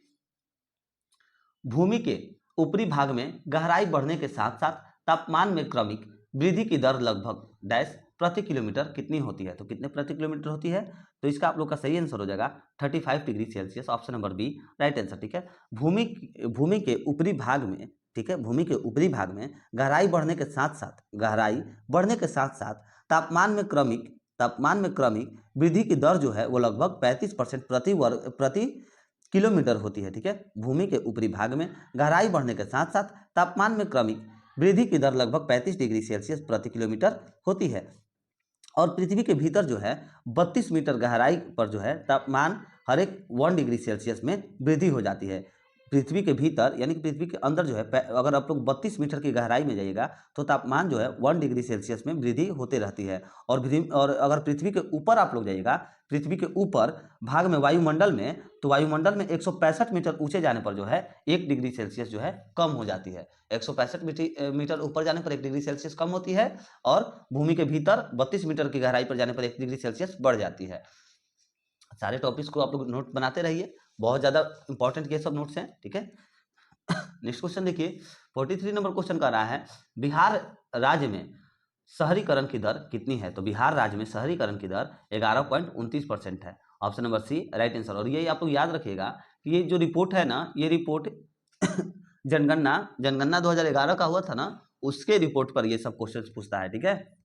भूमि के ऊपरी भाग में गहराई बढ़ने के साथ साथ तापमान में क्रमिक वृद्धि की दर लगभग डैश प्रति किलोमीटर कितनी होती है? तो कितने प्रति किलोमीटर होती है? तो इसका आप लोग का सही आंसर हो जाएगा 35 degree Celsius, option number B right answer, ठीक है। भूमि के ऊपरी भाग में, ठीक है, भूमि के ऊपरी भाग में गहराई बढ़ने के साथ साथ तापमान में क्रमिक वृद्धि की दर जो है वो लगभग 35% प्रति किलोमीटर होती है, ठीक है। भूमि के ऊपरी भाग में गहराई बढ़ने के साथ साथ तापमान में क्रमिक वृद्धि की दर लगभग 35 डिग्री सेल्सियस प्रति किलोमीटर होती है। और पृथ्वी के भीतर जो है 32 मीटर गहराई पर जो है तापमान हर एक 1 डिग्री सेल्सियस में वृद्धि हो जाती है। पृथ्वी के भीतर यानी कि पृथ्वी के अंदर जो है अगर आप लोग 32 मीटर की गहराई में जाइएगा तो तापमान जो है 1 डिग्री सेल्सियस में वृद्धि होते रहती है। और अगर पृथ्वी के ऊपर आप लोग जाइएगा, पृथ्वी के ऊपर भाग में वायुमंडल में, तो वायुमंडल में 165 मीटर ऊंचे जाने पर जो है 1 डिग्री सेल्सियस जो है कम हो जाती है। 165 मीटर ऊपर जाने पर 1 डिग्री सेल्सियस कम होती है, और भूमि के भीतर 32 मीटर की गहराई पर जाने पर 1 डिग्री सेल्सियस बढ़ जाती है। सारे टॉपिक्स को आप लोग नोट बनाते रहिए, बहुत ज्यादा इंपॉर्टेंट ये सब नोट्स हैं, ठीक है। नेक्स्ट क्वेश्चन देखिए, 43 नंबर क्वेश्चन का रहा है, बिहार राज्य में शहरीकरण की दर कितनी है? तो बिहार राज्य में शहरीकरण की दर 11.29% है, option number C right answer. और ये आप लोग याद रखिएगा कि ये जो रिपोर्ट है ना, ये रिपोर्ट जनगणना 2011 का हुआ था ना, उसके रिपोर्ट पर ये सब क्वेश्चन पूछता है, ठीक है।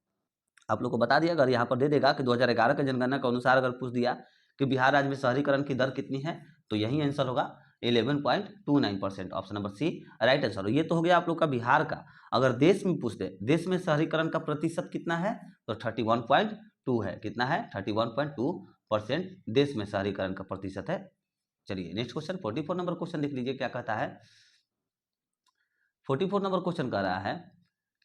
आप लोग को बता दिया, अगर यहाँ पर दे देगा कि 2011 के जनगणना के अनुसार अगर पूछ दिया कि बिहार राज्य में शहरीकरण की दर कितनी है, तो यही आंसर होगा 11.29%, option number C right answer. ये तो हो गया आप लोग का बिहार का। अगर देश में पूछ दे, देश में शहरीकरण का प्रतिशत कितना है, तो 31.2 है। कितना है? 31.2% देश में शहरीकरण का प्रतिशत है। चलिए नेक्स्ट क्वेश्चन, 44 नंबर क्वेश्चन देख लीजिए क्या कहता है। 44 नंबर क्वेश्चन कह रहा है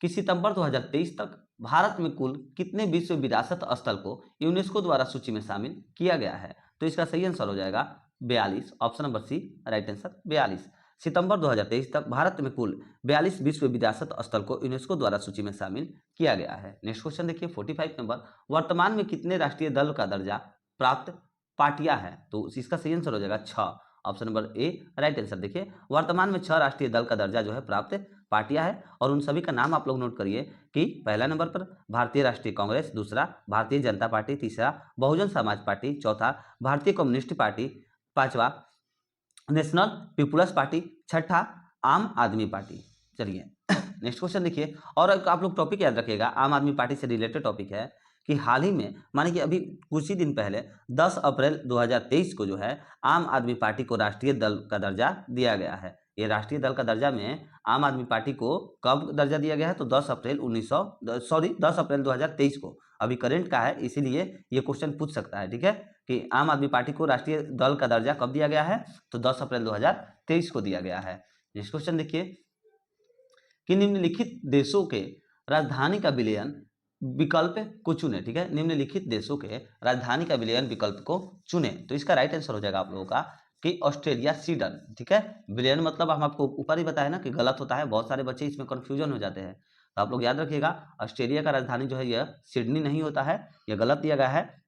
कि सितंबर 2023 तक भारत में कुल कितने विश्व विरासत स्थल को यूनेस्को द्वारा सूची में शामिल किया गया है? तो इसका सही आंसर हो जाएगा 42, option number C right answer 42। सितंबर 2023 तक भारत में कुल 42 विश्व विरासत स्थल को यूनेस्को द्वारा सूची में शामिल किया गया है। नेक्स्ट क्वेश्चन देखिए, 45 नंबर, वर्तमान में कितने राष्ट्रीय दल का दर्जा प्राप्त पार्टियां हैं? तो इसका सही आंसर हो जाएगा 6, option number A right answer. देखिए वर्तमान में 6 राष्ट्रीय दल का दर्जा जो है प्राप्त पार्टियां है, और उन सभी का नाम आप लोग नोट करिए कि पहला नंबर पर भारतीय राष्ट्रीय कांग्रेस, दूसरा भारतीय जनता पार्टी, तीसरा बहुजन समाज पार्टी, चौथा भारतीय कम्युनिस्ट पार्टी, पांचवा नेशनल पीपुल्स पार्टी, छठा आम आदमी पार्टी। चलिए नेक्स्ट क्वेश्चन देखिए, और आप लोग टॉपिक याद रखिएगा, आम आदमी पार्टी से रिलेटेड टॉपिक है कि हाल ही में माने कि अभी कुछ ही दिन पहले 10 अप्रैल 2023 को जो है आम आदमी पार्टी को राष्ट्रीय दल का दर्जा दिया गया है। ये राष्ट्रीय दल का दर्जा में आम आदमी पार्टी को कब दर्जा दिया गया है? तो 10 अप्रैल 2023 को। अभी करेंट का है, इसीलिए ये क्वेश्चन पूछ सकता है, ठीक है, कि आम आदमी पार्टी को राष्ट्रीय दल का दर्जा कब दिया गया है? तो 10 अप्रैल 2023 को दिया गया है। नेक्स्ट क्वेश्चन देखिए कि निम्नलिखित देशों के राजधानी का विलयन विकल्प को चुने, ठीक है, निम्नलिखित देशों के राजधानी का विलयन विकल्प को चुने। तो इसका राइट आंसर हो जाएगा आप लोगों का कि ऑस्ट्रेलिया, स्वीडन, ठीक है। विलयन मतलब हम आपको ऊपर ही बताया ना कि गलत होता है, बहुत सारे बच्चे इसमें कंफ्यूजन हो जाते हैं, तो आप लोग याद रखिएगा ऑस्ट्रेलिया का राजधानी जो है यह सिडनी नहीं होता है, यह गलत दिया गया है।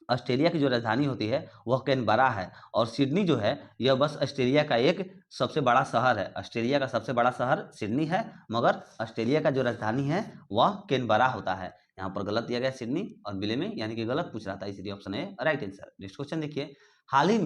ऑस्ट्रेलिया की जो राजधानी होती है वह कैनबरा है, और सिडनी जो है यह बस ऑस्ट्रेलिया का एक सबसे बड़ा शहर है। ऑस्ट्रेलिया का सबसे बड़ा शहर सिडनी है, मगर ऑस्ट्रेलिया का जो राजधानी है वह कैनबरा होता है। यहाँ पर गलत दिया गया सिडनी, और बिले में यानी कि गलत पूछ रहा था, इसलिए ऑप्शन है राइट आंसर। नेक्स्ट क्वेश्चन देखिए, हाल ही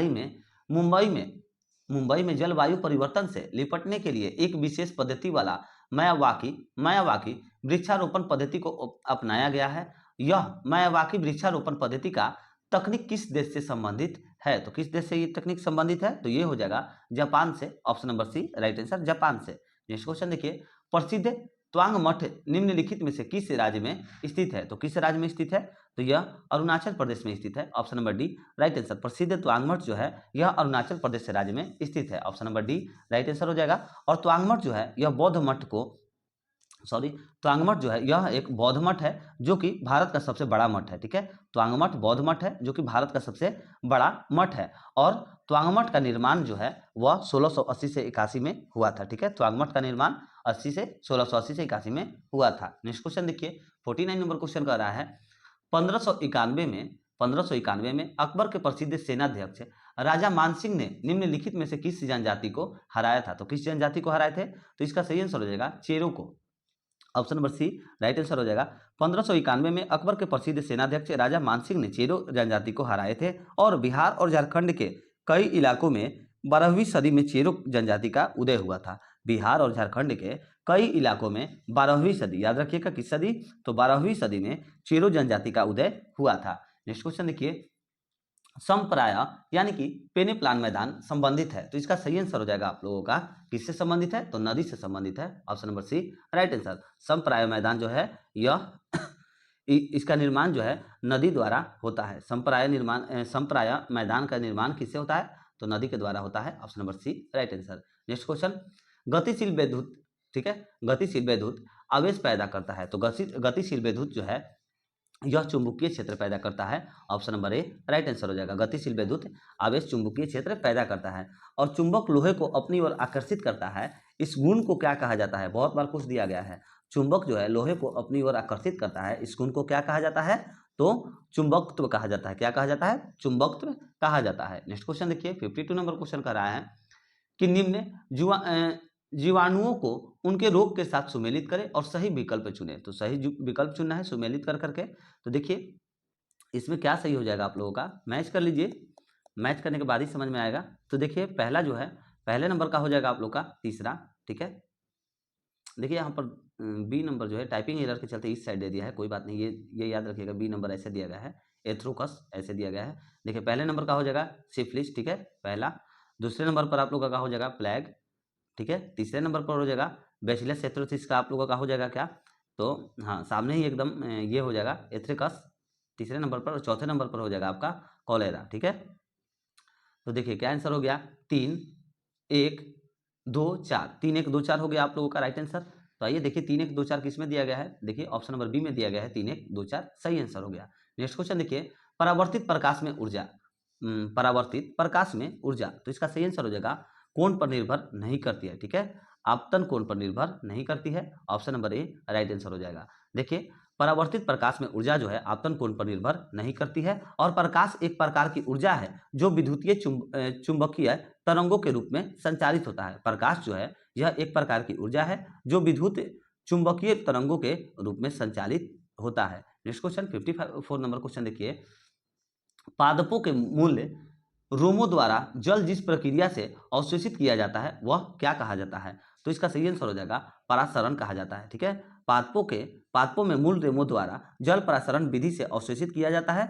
में मुंबई में जलवायु परिवर्तन से निपटने के लिए एक विशेष पद्धति वाला मायावाकी मायावाकी वृक्षारोपण पद्धति को अपनाया गया है? यह मायावाकी वृक्षारोपण पद्धति का तकनीक किस देश से संबंधित है? तो किस देश से ये तकनीक संबंधित है? तो ये हो जाएगा जापान से, option number C right answer, Japan से। नेक्स्ट क्वेश्चन देखिए, प्रसिद्ध त्वांग मठ निम्नलिखित में से किस राज्य में स्थित है? तो किस राज्य में स्थित है? तो यह अरुणाचल प्रदेश में स्थित है, option number D right answer. प्रसिद्ध त्वांग मठ जो है यह अरुणाचल प्रदेश राज्य में स्थित है, option number D right answer हो जाएगा। और त्वांग मठ जो है यह बौद्ध मठ को त्वांग मठ जो है यह एक बौद्ध मठ है जो कि भारत का सबसे बड़ा मठ है, ठीक है। त्वांग मठ बौद्ध मठ है जो कि भारत का सबसे बड़ा मठ है। और त्वांग मठ का निर्माण जो है वह 1680 से 81 में हुआ था, ठीक है। त्वांग मठ का निर्माण 1680 से 81 में हुआ था। नेक्स्ट क्वेश्चन देखिए, 49 नंबर क्वेश्चन कर रहा है, 1591 में अकबर के प्रसिद्ध सेनाध्यक्ष राजा मानसिंह ने निम्नलिखित में से किस जनजाति को हराया था? तो किस जनजाति को हराए थे? तो इसका सही आंसर हो जाएगा चेरो को, option number C right answer हो जाएगा। 1591 में अकबर के प्रसिद्ध सेनाध्यक्ष राजा मानसिंह ने चेरो जनजाति को हराए थे और बिहार और झारखंड के कई इलाकों में 12वीं सदी में चेरो जनजाति का उदय हुआ था। बिहार और झारखंड के कई इलाकों में 12वीं सदी, याद रखिएगा किस सदी? तो 12वीं सदी में चेरो जनजाति का उदय हुआ था। नेक्स्ट क्वेश्चन देखिए, समप्राय यानी कि पेनेप्लान मैदान संबंधित है, तो इसका सही आंसर हो जाएगा आप लोगों का किससे संबंधित है? तो नदी से संबंधित है, option number C right answer. समप्राय मैदान जो है यह इसका निर्माण जो है नदी द्वारा होता है। समप्राय मैदान का निर्माण किससे होता है? तो नदी के द्वारा होता है, option number C right answer. Next question, गतिशील विद्युत, ठीक है, गतिशील विद्युत आवेश पैदा करता है, तो गतिशील विद्युत जो है यह चुंबकीय क्षेत्र पैदा करता है, option number A right answer हो जाएगा। गतिशील विद्युत आवेश चुंबकीय क्षेत्र पैदा करता है। और चुंबक लोहे को अपनी ओर आकर्षित करता है, इस गुण को क्या कहा जाता है? बहुत बार कुछ दिया गया है। चुंबक जो है लोहे को अपनी ओर आकर्षित करता है, इस गुण को क्या कहा जाता है? तो चुंबकत्व कहा जाता है। क्या कहा जाता है? चुंबकत्व कहा जाता है। नेक्स्ट क्वेश्चन देखिए, 52 नंबर क्वेश्चन कर रहा है कि निम्न जीवाणुओं को उनके रोग के साथ सुमेलित करें और सही विकल्प चुने। तो सही विकल्प चुनना है सुमेलित कर करके। तो देखिए इसमें क्या सही हो जाएगा आप लोगों का, मैच कर लीजिए, मैच करने के बाद ही समझ में आएगा। तो देखिए पहला जो है पहले नंबर का हो जाएगा आप लोग का तीसरा, ठीक है। देखिए यहाँ पर बी नंबर जो है टाइपिंग एरर के चलते इस साइड दे दिया है, कोई बात नहीं, ये याद रखिएगा, बी नंबर ऐसे दिया गया है, एथ्रोकस ऐसे दिया गया है। देखिए पहले नंबर का हो जाएगा सिफिलिस, ठीक है, पहला। दूसरे नंबर पर आप लोगों का हो जाएगा प्लेग, ठीक है। तीसरे नंबर पर हो जाएगा बैसिलस एथ्रोसिस का आप लोगों का हो जाएगा क्या? तो हाँ सामने ही एकदम ये हो जाएगा एथ्रिकस तीसरे नंबर पर। और चौथे नंबर पर हो जाएगा आपका कॉलेरा, ठीक है। तो देखिए क्या आंसर हो गया? 3 1 2 4, 3 1 2 4 हो गया आप लोगों का राइट आंसर। तो आइए देखिए 3 1 2 4 किस में दिया गया है? देखिए ऑप्शन नंबर बी में दिया गया है, 3 1 2 4 सही आंसर हो गया। नेक्स्ट क्वेश्चन देखिए, परावर्तित प्रकाश में ऊर्जा, परावर्तित प्रकाश में ऊर्जा, तो इसका सही आंसर हो जाएगा कोण पर निर्भर नहीं करती है, ठीक है। आपतन कोण पर निर्भर नहीं करती है, option number A right answer हो जाएगा। देखिए परावर्तित प्रकाश में ऊर्जा जो है आपतन कोण पर निर्भर नहीं करती है। और प्रकाश एक प्रकार की ऊर्जा है जो विद्युतीय चुंबकीय तरंगों के रूप में संचालित होता है। प्रकाश जो है यह एक प्रकार की ऊर्जा है जो विद्युत चुंबकीय तरंगों के रूप में संचालित होता है। नेक्स्ट क्वेश्चन 54 नंबर क्वेश्चन देखिए, पादपों के मूल्य रोमों द्वारा जल जिस प्रक्रिया से अवशोषित किया जाता है वह क्या कहा जाता है? तो इसका सही आंसर हो जाएगा परासरण कहा जाता है, ठीक है। पादपों में मूल रेमो द्वारा जल परासरण विधि से अवशोषित किया जाता है,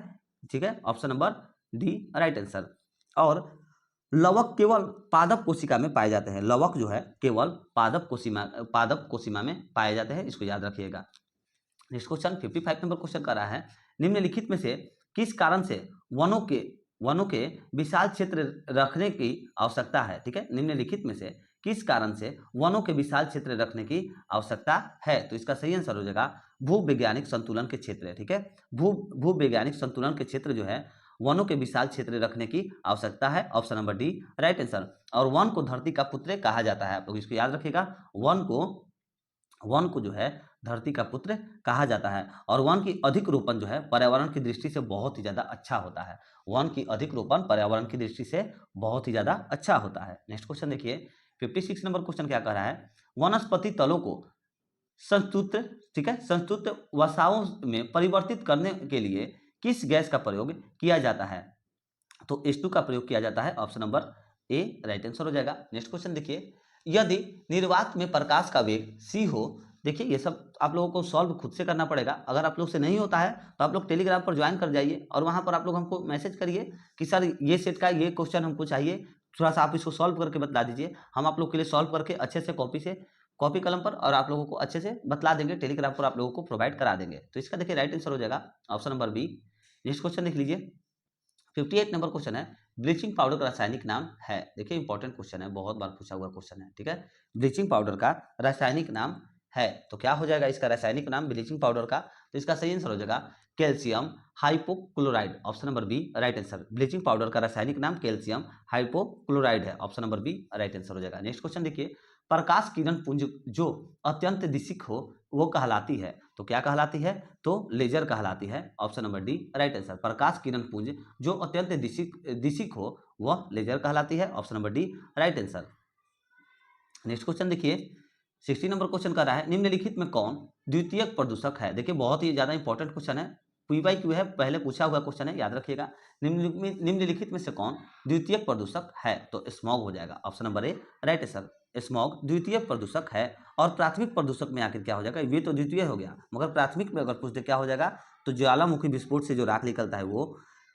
ठीक है, option number D right answer. और लवक केवल पादप कोशिका में पाए जाते हैं, लवक जो है केवल पादप कोशिका में पाए जाते हैं, इसको याद रखिएगा। नेक्स्ट क्वेश्चन 55 नंबर क्वेश्चन कर रहा है, निम्नलिखित में से किस कारण से वनों के विशाल क्षेत्र रखने की आवश्यकता है? ठीक है, निम्नलिखित में से किस कारण से वनों के विशाल क्षेत्र रखने की आवश्यकता है? तो इसका सही आंसर हो जाएगा भूवैज्ञानिक संतुलन के क्षेत्र, ठीक है। भूवैज्ञानिक संतुलन के क्षेत्र जो है वनों के विशाल क्षेत्र रखने की आवश्यकता है, option number D right answer. और वन को धरती का पुत्र कहा जाता है, आप लोग इसको याद रखिएगा, वन को जो है धरती का पुत्र कहा जाता है। और वन की अधिक रोपण जो है पर्यावरण की दृष्टि से बहुत ही ज्यादा अच्छा होता है, वन की अधिक रोपण पर्यावरण की दृष्टि से बहुत ही ज्यादा अच्छा होता है। नेक्स्ट क्वेश्चन देखिए 56 नंबर क्वेश्चन क्या कह रहा है, वनस्पति तलों को संतुलित, ठीक है, संतुलित वसाओं में परिवर्तित करने के लिए किस गैस का प्रयोग किया जाता है? तो H2 का प्रयोग किया जाता है, option number A right answer हो जाएगा। नेक्स्ट क्वेश्चन देखिए यदि निर्वात में प्रकाश का वेग c हो, देखिए ये सब आप लोगों को सॉल्व खुद से करना पड़ेगा। अगर आप लोग से नहीं होता है तो आप लोग टेलीग्राम पर ज्वाइन कर जाइए और वहां पर आप लोग हमको मैसेज करिए कि सर ये सेट का ये क्वेश्चन हमको चाहिए, थोड़ा सा आप इसको सॉल्व करके बता दीजिए। हम आप लोग के लिए सॉल्व करके अच्छे से कॉपी कलम पर और आप लोगों को अच्छे से बतला देंगे, टेलीग्राम पर आप लोगों को प्रोवाइड करा देंगे। तो इसका देखिए राइट आंसर हो जाएगा option number B. Next question देख लीजिए, 58 नंबर क्वेश्चन है, ब्लीचिंग पाउडर का रासायनिक नाम है। देखिए इंपॉर्टेंट क्वेश्चन है, बहुत बार पूछा हुआ क्वेश्चन है, ठीक है। ब्लीचिंग पाउडर का रासायनिक नाम है, तो क्या हो जाएगा इसका रासायनिक नाम ब्लीचिंग पाउडर का? तो इसका सही आंसर हो जाएगा calcium hypochloride, option number B right answer. Bleaching powder का रासायनिक नाम कैल्शियम हाइपोक्लोराइड है, option number B right answer हो जाएगा। नेक्स्ट क्वेश्चन देखिए, प्रकाश किरण पुंज जो अत्यंत दिशिक हो वो कहलाती है, तो क्या कहलाती है? तो लेजर कहलाती है, option number D right answer. प्रकाश किरण पुंज जो अत्यंत दिशिक हो वह लेजर कहलाती है, option number D right answer. Next question देखिए, 60 नंबर क्वेश्चन कर रहा है, निम्नलिखित में कौन द्वितीयक प्रदूषक है? देखिए बहुत ही ज्यादा इंपॉर्टेंट क्वेश्चन है, PYQ है, पहले पूछा हुआ क्वेश्चन है, याद रखिएगा। निम्नलिखित में से कौन द्वितीयक प्रदूषक है? तो स्मॉग हो जाएगा, option number A right answer. Smog द्वितीयक प्रदूषक है। और प्राथमिक प्रदूषक में आखिर क्या हो जाएगा? ये तो द्वितीय हो गया, मगर प्राथमिक में अगर पूछ दे क्या हो जाएगा, तो ज्वालामुखी विस्फोट से जो राख निकलता है वो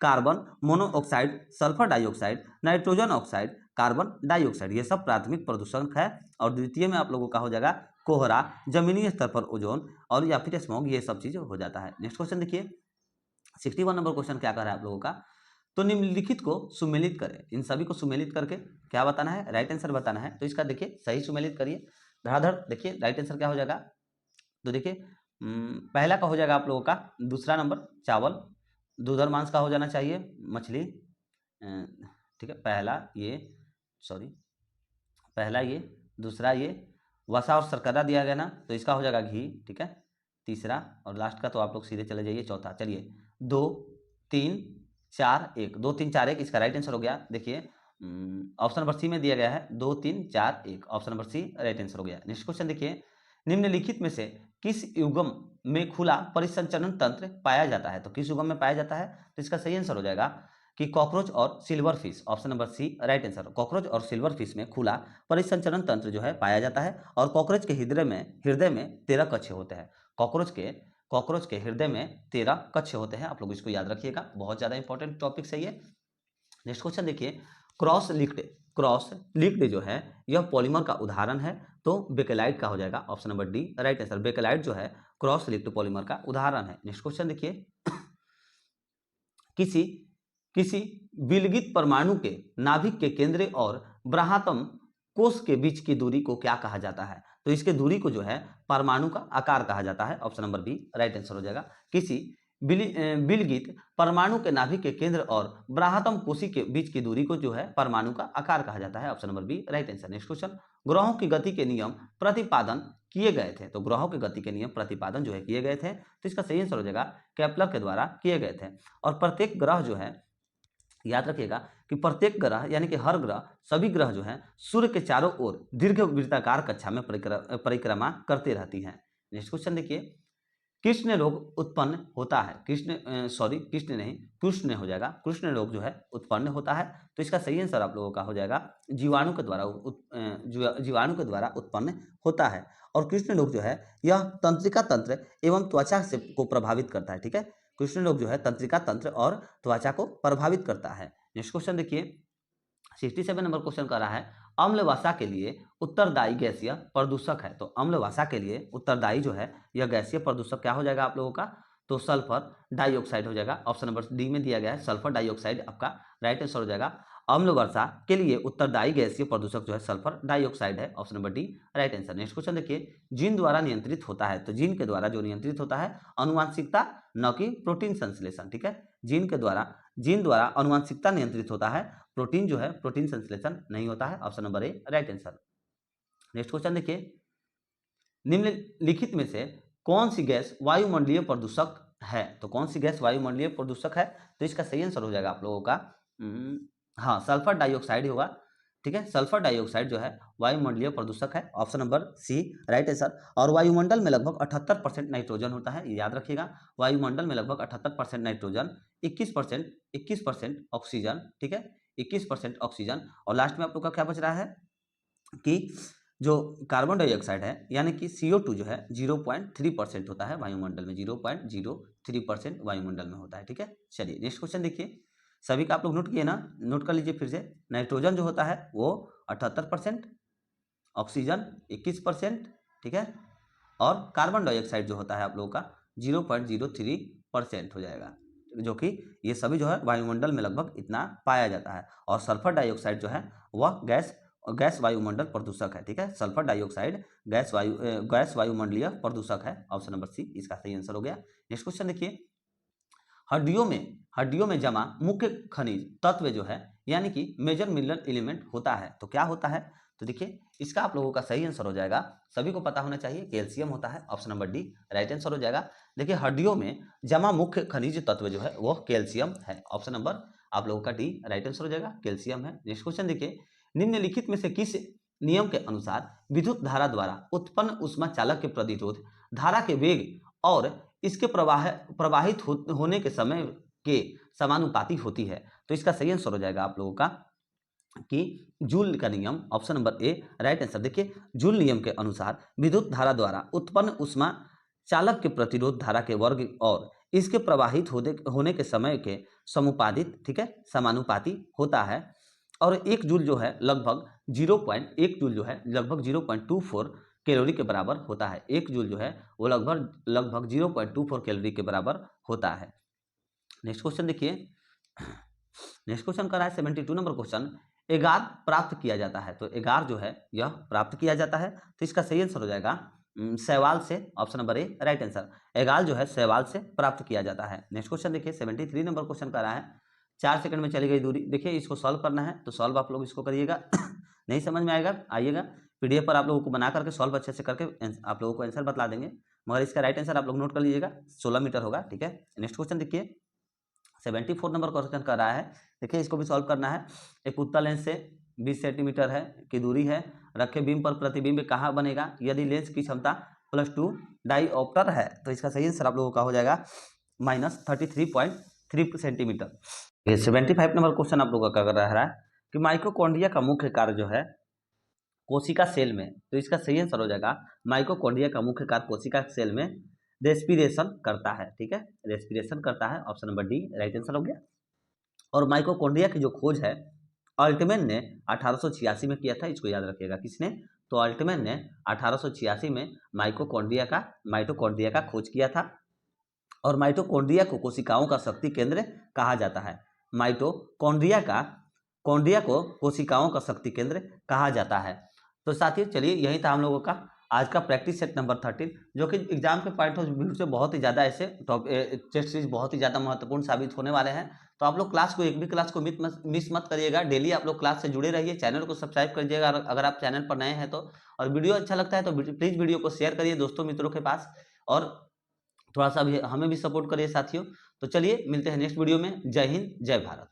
carbon monoxide, sulphur dioxide, nitrogen oxide, carbon dioxide, ये सब प्राथमिक प्रदूषक है। और द्वितीय में आप लोगों का हो जाएगा कोहरा, जमीनी स्तर पर ओजोन और या फिर स्मॉग, ये सब चीज हो जाता है। नेक्स्ट क्वेश्चन देखिए, 61 नंबर क्वेश्चन क्या कर रहा है आप लोगों का, तो निम्नलिखित को सुमेलित करें। इन सभी को सुमेलित करके क्या बताना है? राइट आंसर बताना है। तो इसका देखिए सही सुमेलित करिए धड़ाधड़। देखिए राइट आंसर क्या हो जाएगा, तो देखिए पहला का हो जाएगा आप लोगों का, दूसरा नंबर चावल, दूधर मांस का हो जाना चाहिए मछली, ठीक है। पहला ये, दूसरा ये, वसा और शर्करा दिया गया ना, तो इसका हो जाएगा घी, ठीक है। तीसरा और लास्ट का तो आप लोग सीधे चले जाइए चौथा। चलिए 2 3 4 1, 2 3 4 1 इसका राइट आंसर हो गया। देखिए ऑप्शन नंबर सी में दिया गया है 2 3 4 1, option number C right answer हो गया। नेक्स्ट क्वेश्चन देखिए, निम्नलिखित में से किस युग्म में खुला परिसंचरण तंत्र पाया जाता है? तो किस युग्म में पाया जाता है? तो इसका सही आंसर हो जाएगा कि कॉकरोच और silver fish, option number C right answer. Cockroach और सिल्वर फिश में खुला परिसंचरण तंत्र जो है पाया जाता है। और कॉकरोच के हृदय में 13 कक्ष होते हैं। कॉकरोच के हृदय में 13 कक्ष होते हैं, आप लोग इसको याद रखिएगा, बहुत ज्यादा इंपॉर्टेंट टॉपिक है ये। नेक्स्ट क्वेश्चन देखिए, क्रॉस लिंक्ड जो है यह पॉलीमर का उदाहरण है, तो बेकेलाइट का हो जाएगा, option number D right answer. Bakelite जो है क्रॉस लिंक्ड पॉलीमर का उदाहरण है। नेक्स्ट क्वेश्चन देखिए, किसी विलगित परमाणु के नाभिक के केंद्र और ब्राह्मतम कोष के बीच की दूरी को क्या कहा जाता है? तो इसके दूरी को जो है परमाणु का आकार कहा जाता है, option number B right answer हो जाएगा। किसी विलगित परमाणु के नाभिक के केंद्र और ब्राह्मतम कोशी के बीच की दूरी को जो है परमाणु का आकार कहा जाता है, option number B right answer. Next question, ग्रहों की गति के नियम प्रतिपादन किए गए थे, तो ग्रहों की गति के नियम प्रतिपादन जो है किए गए थे, तो इसका सही आंसर हो जाएगा केपलर के द्वारा किए गए थे। और प्रत्येक ग्रह जो है, याद रखिएगा कि प्रत्येक ग्रह यानी कि हर ग्रह, सभी ग्रह जो हैं सूर्य के चारों ओर दीर्घ वृत्ताकार कक्षा में परिक्रमा करते रहती हैं। नेक्स्ट क्वेश्चन देखिए, कृष्ण रोग उत्पन्न होता है, कृष्ण हो जाएगा, कृष्ण रोग जो है उत्पन्न होता है, तो इसका सही आंसर आप लोगों का हो जाएगा जीवाणु के द्वारा उत्पन्न होता है। और कृष्ण रोग जो है यह तंत्रिका तंत्र एवं त्वचा से को प्रभावित करता है, ठीक है। कृष्ण रोग जो है तंत्रिका तंत्र और त्वचा को प्रभावित करता है। नेक्स्ट क्वेश्चन देखिए, 67 नंबर क्वेश्चन कर रहा है, अम्ल वसा के लिए उत्तरदायी गैसीय प्रदूषक है। तो अम्ल वसा के लिए उत्तरदायी जो है यह गैसीय प्रदूषक क्या हो जाएगा आप लोगों का? तो सल्फर डाइऑक्साइड हो जाएगा, ऑप्शन नंबर डी में दिया गया है, सल्फर डाइऑक्साइड आपका राइट आंसर हो जाएगा। अम्ल वर्षा के लिए उत्तरदायी गैसीय प्रदूषक जो है सल्फर डाइऑक्साइड है, option number D right answer. Next question देखिए, जीन द्वारा नियंत्रित होता है, तो जीन के द्वारा जो नियंत्रित होता है अनुवांशिकता, न कि प्रोटीन संश्लेषण, ठीक है। जीन द्वारा अनुवांशिकता नियंत्रित होता है, प्रोटीन जो है प्रोटीन संश्लेषण नहीं होता है, option number A right answer. Next question देखिए, निम्नलिखित में से कौन सी गैस वायुमंडलीय प्रदूषक है? तो कौन सी गैस वायुमंडलीय प्रदूषक है? तो इसका सही आंसर हो जाएगा आप लोगों का हाँ सल्फर डाइऑक्साइड होगा, ठीक है। सल्फर डाइऑक्साइड जो है वायुमंडलीय प्रदूषक है, option number C right answer. और वायुमंडल में लगभग 78% नाइट्रोजन होता है, याद रखिएगा। वायुमंडल में लगभग 78% नाइट्रोजन, 21% ऑक्सीजन, ठीक है, 21% ऑक्सीजन। और लास्ट में आप लोग का क्या बच रहा है कि जो कार्बन डाइऑक्साइड है यानी कि CO2 जो है 0.3% होता है वायुमंडल में, 0.03% वायुमंडल में होता है। ठीक है, चलिए नेक्स्ट क्वेश्चन देखिए, सभी का आप लोग नोट किए ना, नोट कर लीजिए फिर से। नाइट्रोजन जो होता है वो 78%, ऑक्सीजन 21%, ठीक है, और कार्बन डाइऑक्साइड जो होता है आप लोगों का 0.03% हो जाएगा, जो कि ये सभी जो है वायुमंडल में लगभग इतना पाया जाता है। और सल्फर डाइऑक्साइड जो है वह गैस वायुमंडल प्रदूषक है। ठीक है, सल्फर डाइऑक्साइड गैस वायुमंडलीय प्रदूषक है। ऑप्शन नंबर सी इसका सही आंसर हो गया। नेक्स्ट क्वेश्चन देखिए, हड्डियों में जमा मुख्य खनिज तत्व जो है यानी कि मेजर मिनरल एलिमेंट होता है, तो क्या होता है? तो देखिए इसका आप लोगों का सही आंसर हो जाएगा, सभी को पता होना चाहिए, कैल्शियम होता है। Option number D right answer हो जाएगा। देखिए हड्डियों में जमा मुख्य खनिज तत्व जो है वह कैल्शियम है। ऑप्शन नंबर आप लोगों का डी राइट आंसर हो जाएगा, कैल्शियम है। नेक्स्ट क्वेश्चन देखिए, निम्नलिखित में से किस नियम के अनुसार विद्युत धारा द्वारा उत्पन्न ऊष्मा चालक के प्रतिरोध धारा के वेग और इसके प्रवाहित होने के समय के समानुपाती होती है? तो इसका सही आंसर हो जाएगा आप लोगों का कि जूल का नियम। Option number A right answer. देखिए जूल नियम के अनुसार विद्युत धारा द्वारा उत्पन्न ऊष्मा चालक के प्रतिरोध धारा के वर्ग और इसके प्रवाहित होने के समय के समुपादित, ठीक है, समानुपाती होता है। और एक जूल जो है लगभग 0.24 कैलोरी के बराबर होता है। एक जूल जो है वो लगभग 0.24 कैलोरी के बराबर होता है। नेक्स्ट क्वेश्चन देखिए, नेक्स्ट क्वेश्चन कर रहा है 72 नंबर क्वेश्चन, एगार प्राप्त किया जाता है, तो एगार जो है यह प्राप्त किया जाता है, तो इसका सही आंसर हो जाएगा शैवाल से। Option number A right answer, एगार जो है शैवाल से प्राप्त किया जाता है। नेक्स्ट क्वेश्चन देखिए 73 नंबर क्वेश्चन कर रहा है, 4 सेकंड में चली गई दूरी। देखिए इसको सॉल्व करना है, तो सॉल्व आप लोग इसको करिएगा नहीं समझ में आएगा आइएगा PDF पर आप लोगों को बना करके सॉल्व अच्छे से करके आप लोगों को आंसर बतला देंगे, मगर इसका राइट आंसर आप लोग नोट कर लीजिएगा, 16 मीटर होगा। ठीक है, नेक्स्ट क्वेश्चन देखिए 74 नंबर क्वेश्चन कर रहा है। देखिए इसको भी सॉल्व करना है। एक उत्तल लेंस से 20 सेंटीमीटर है की दूरी है, रखे बीम पर प्रतिबिंब कहाँ बनेगा यदि लेंस की क्षमता +2 डाईऑप्टर है? तो इसका सही आंसर आप लोगों का हो जाएगा -33.3 सेंटीमीटर। 75 नंबर क्वेश्चन आप लोगों का कर रहा है कि माइटोकॉन्ड्रिया का मुख्य कार्य जो है कोशिका सेल में, तो इसका सही आंसर हो जाएगा माइटोकॉन्ड्रिया का मुख्य कार्य कोशिका सेल में रेस्पिरेशन करता है। ठीक है, रेस्पिरेशन करता है। Option number D right answer हो गया। और माइटोकॉन्ड्रिया की जो खोज है अल्टमैन ने 1886 में किया था, इसको याद रखिएगा। किसने? तो अल्टमैन ने 1886 में माइटोकॉन्ड्रिया का खोज किया था। और माइटोकॉन्ड्रिया को कोशिकाओं का शक्ति केंद्र कहा जाता है। कॉन्ड्रिया को कोशिकाओं का शक्ति केंद्र कहा जाता है। तो साथियों चलिए यही था हम लोगों का आज का प्रैक्टिस सेट नंबर 13, जो कि एग्जाम के पॉइंट ऑफ व्यू से बहुत ही ज़्यादा ऐसे टेस्ट सीरीज बहुत ही ज़्यादा महत्वपूर्ण साबित होने वाले हैं। तो आप लोग क्लास को एक भी क्लास को मिस मत करिएगा, डेली आप लोग क्लास से जुड़े रहिए, चैनल को सब्सक्राइब कर दीजिएगा अगर आप चैनल पर नए हैं तो। और वीडियो अच्छा लगता है तो प्लीज़ वीडियो को शेयर करिए दोस्तों मित्रों के पास, और थोड़ा सा भी हमें भी सपोर्ट करिए साथियों। तो चलिए मिलते हैं नेक्स्ट वीडियो में। जय हिंद जय भारत।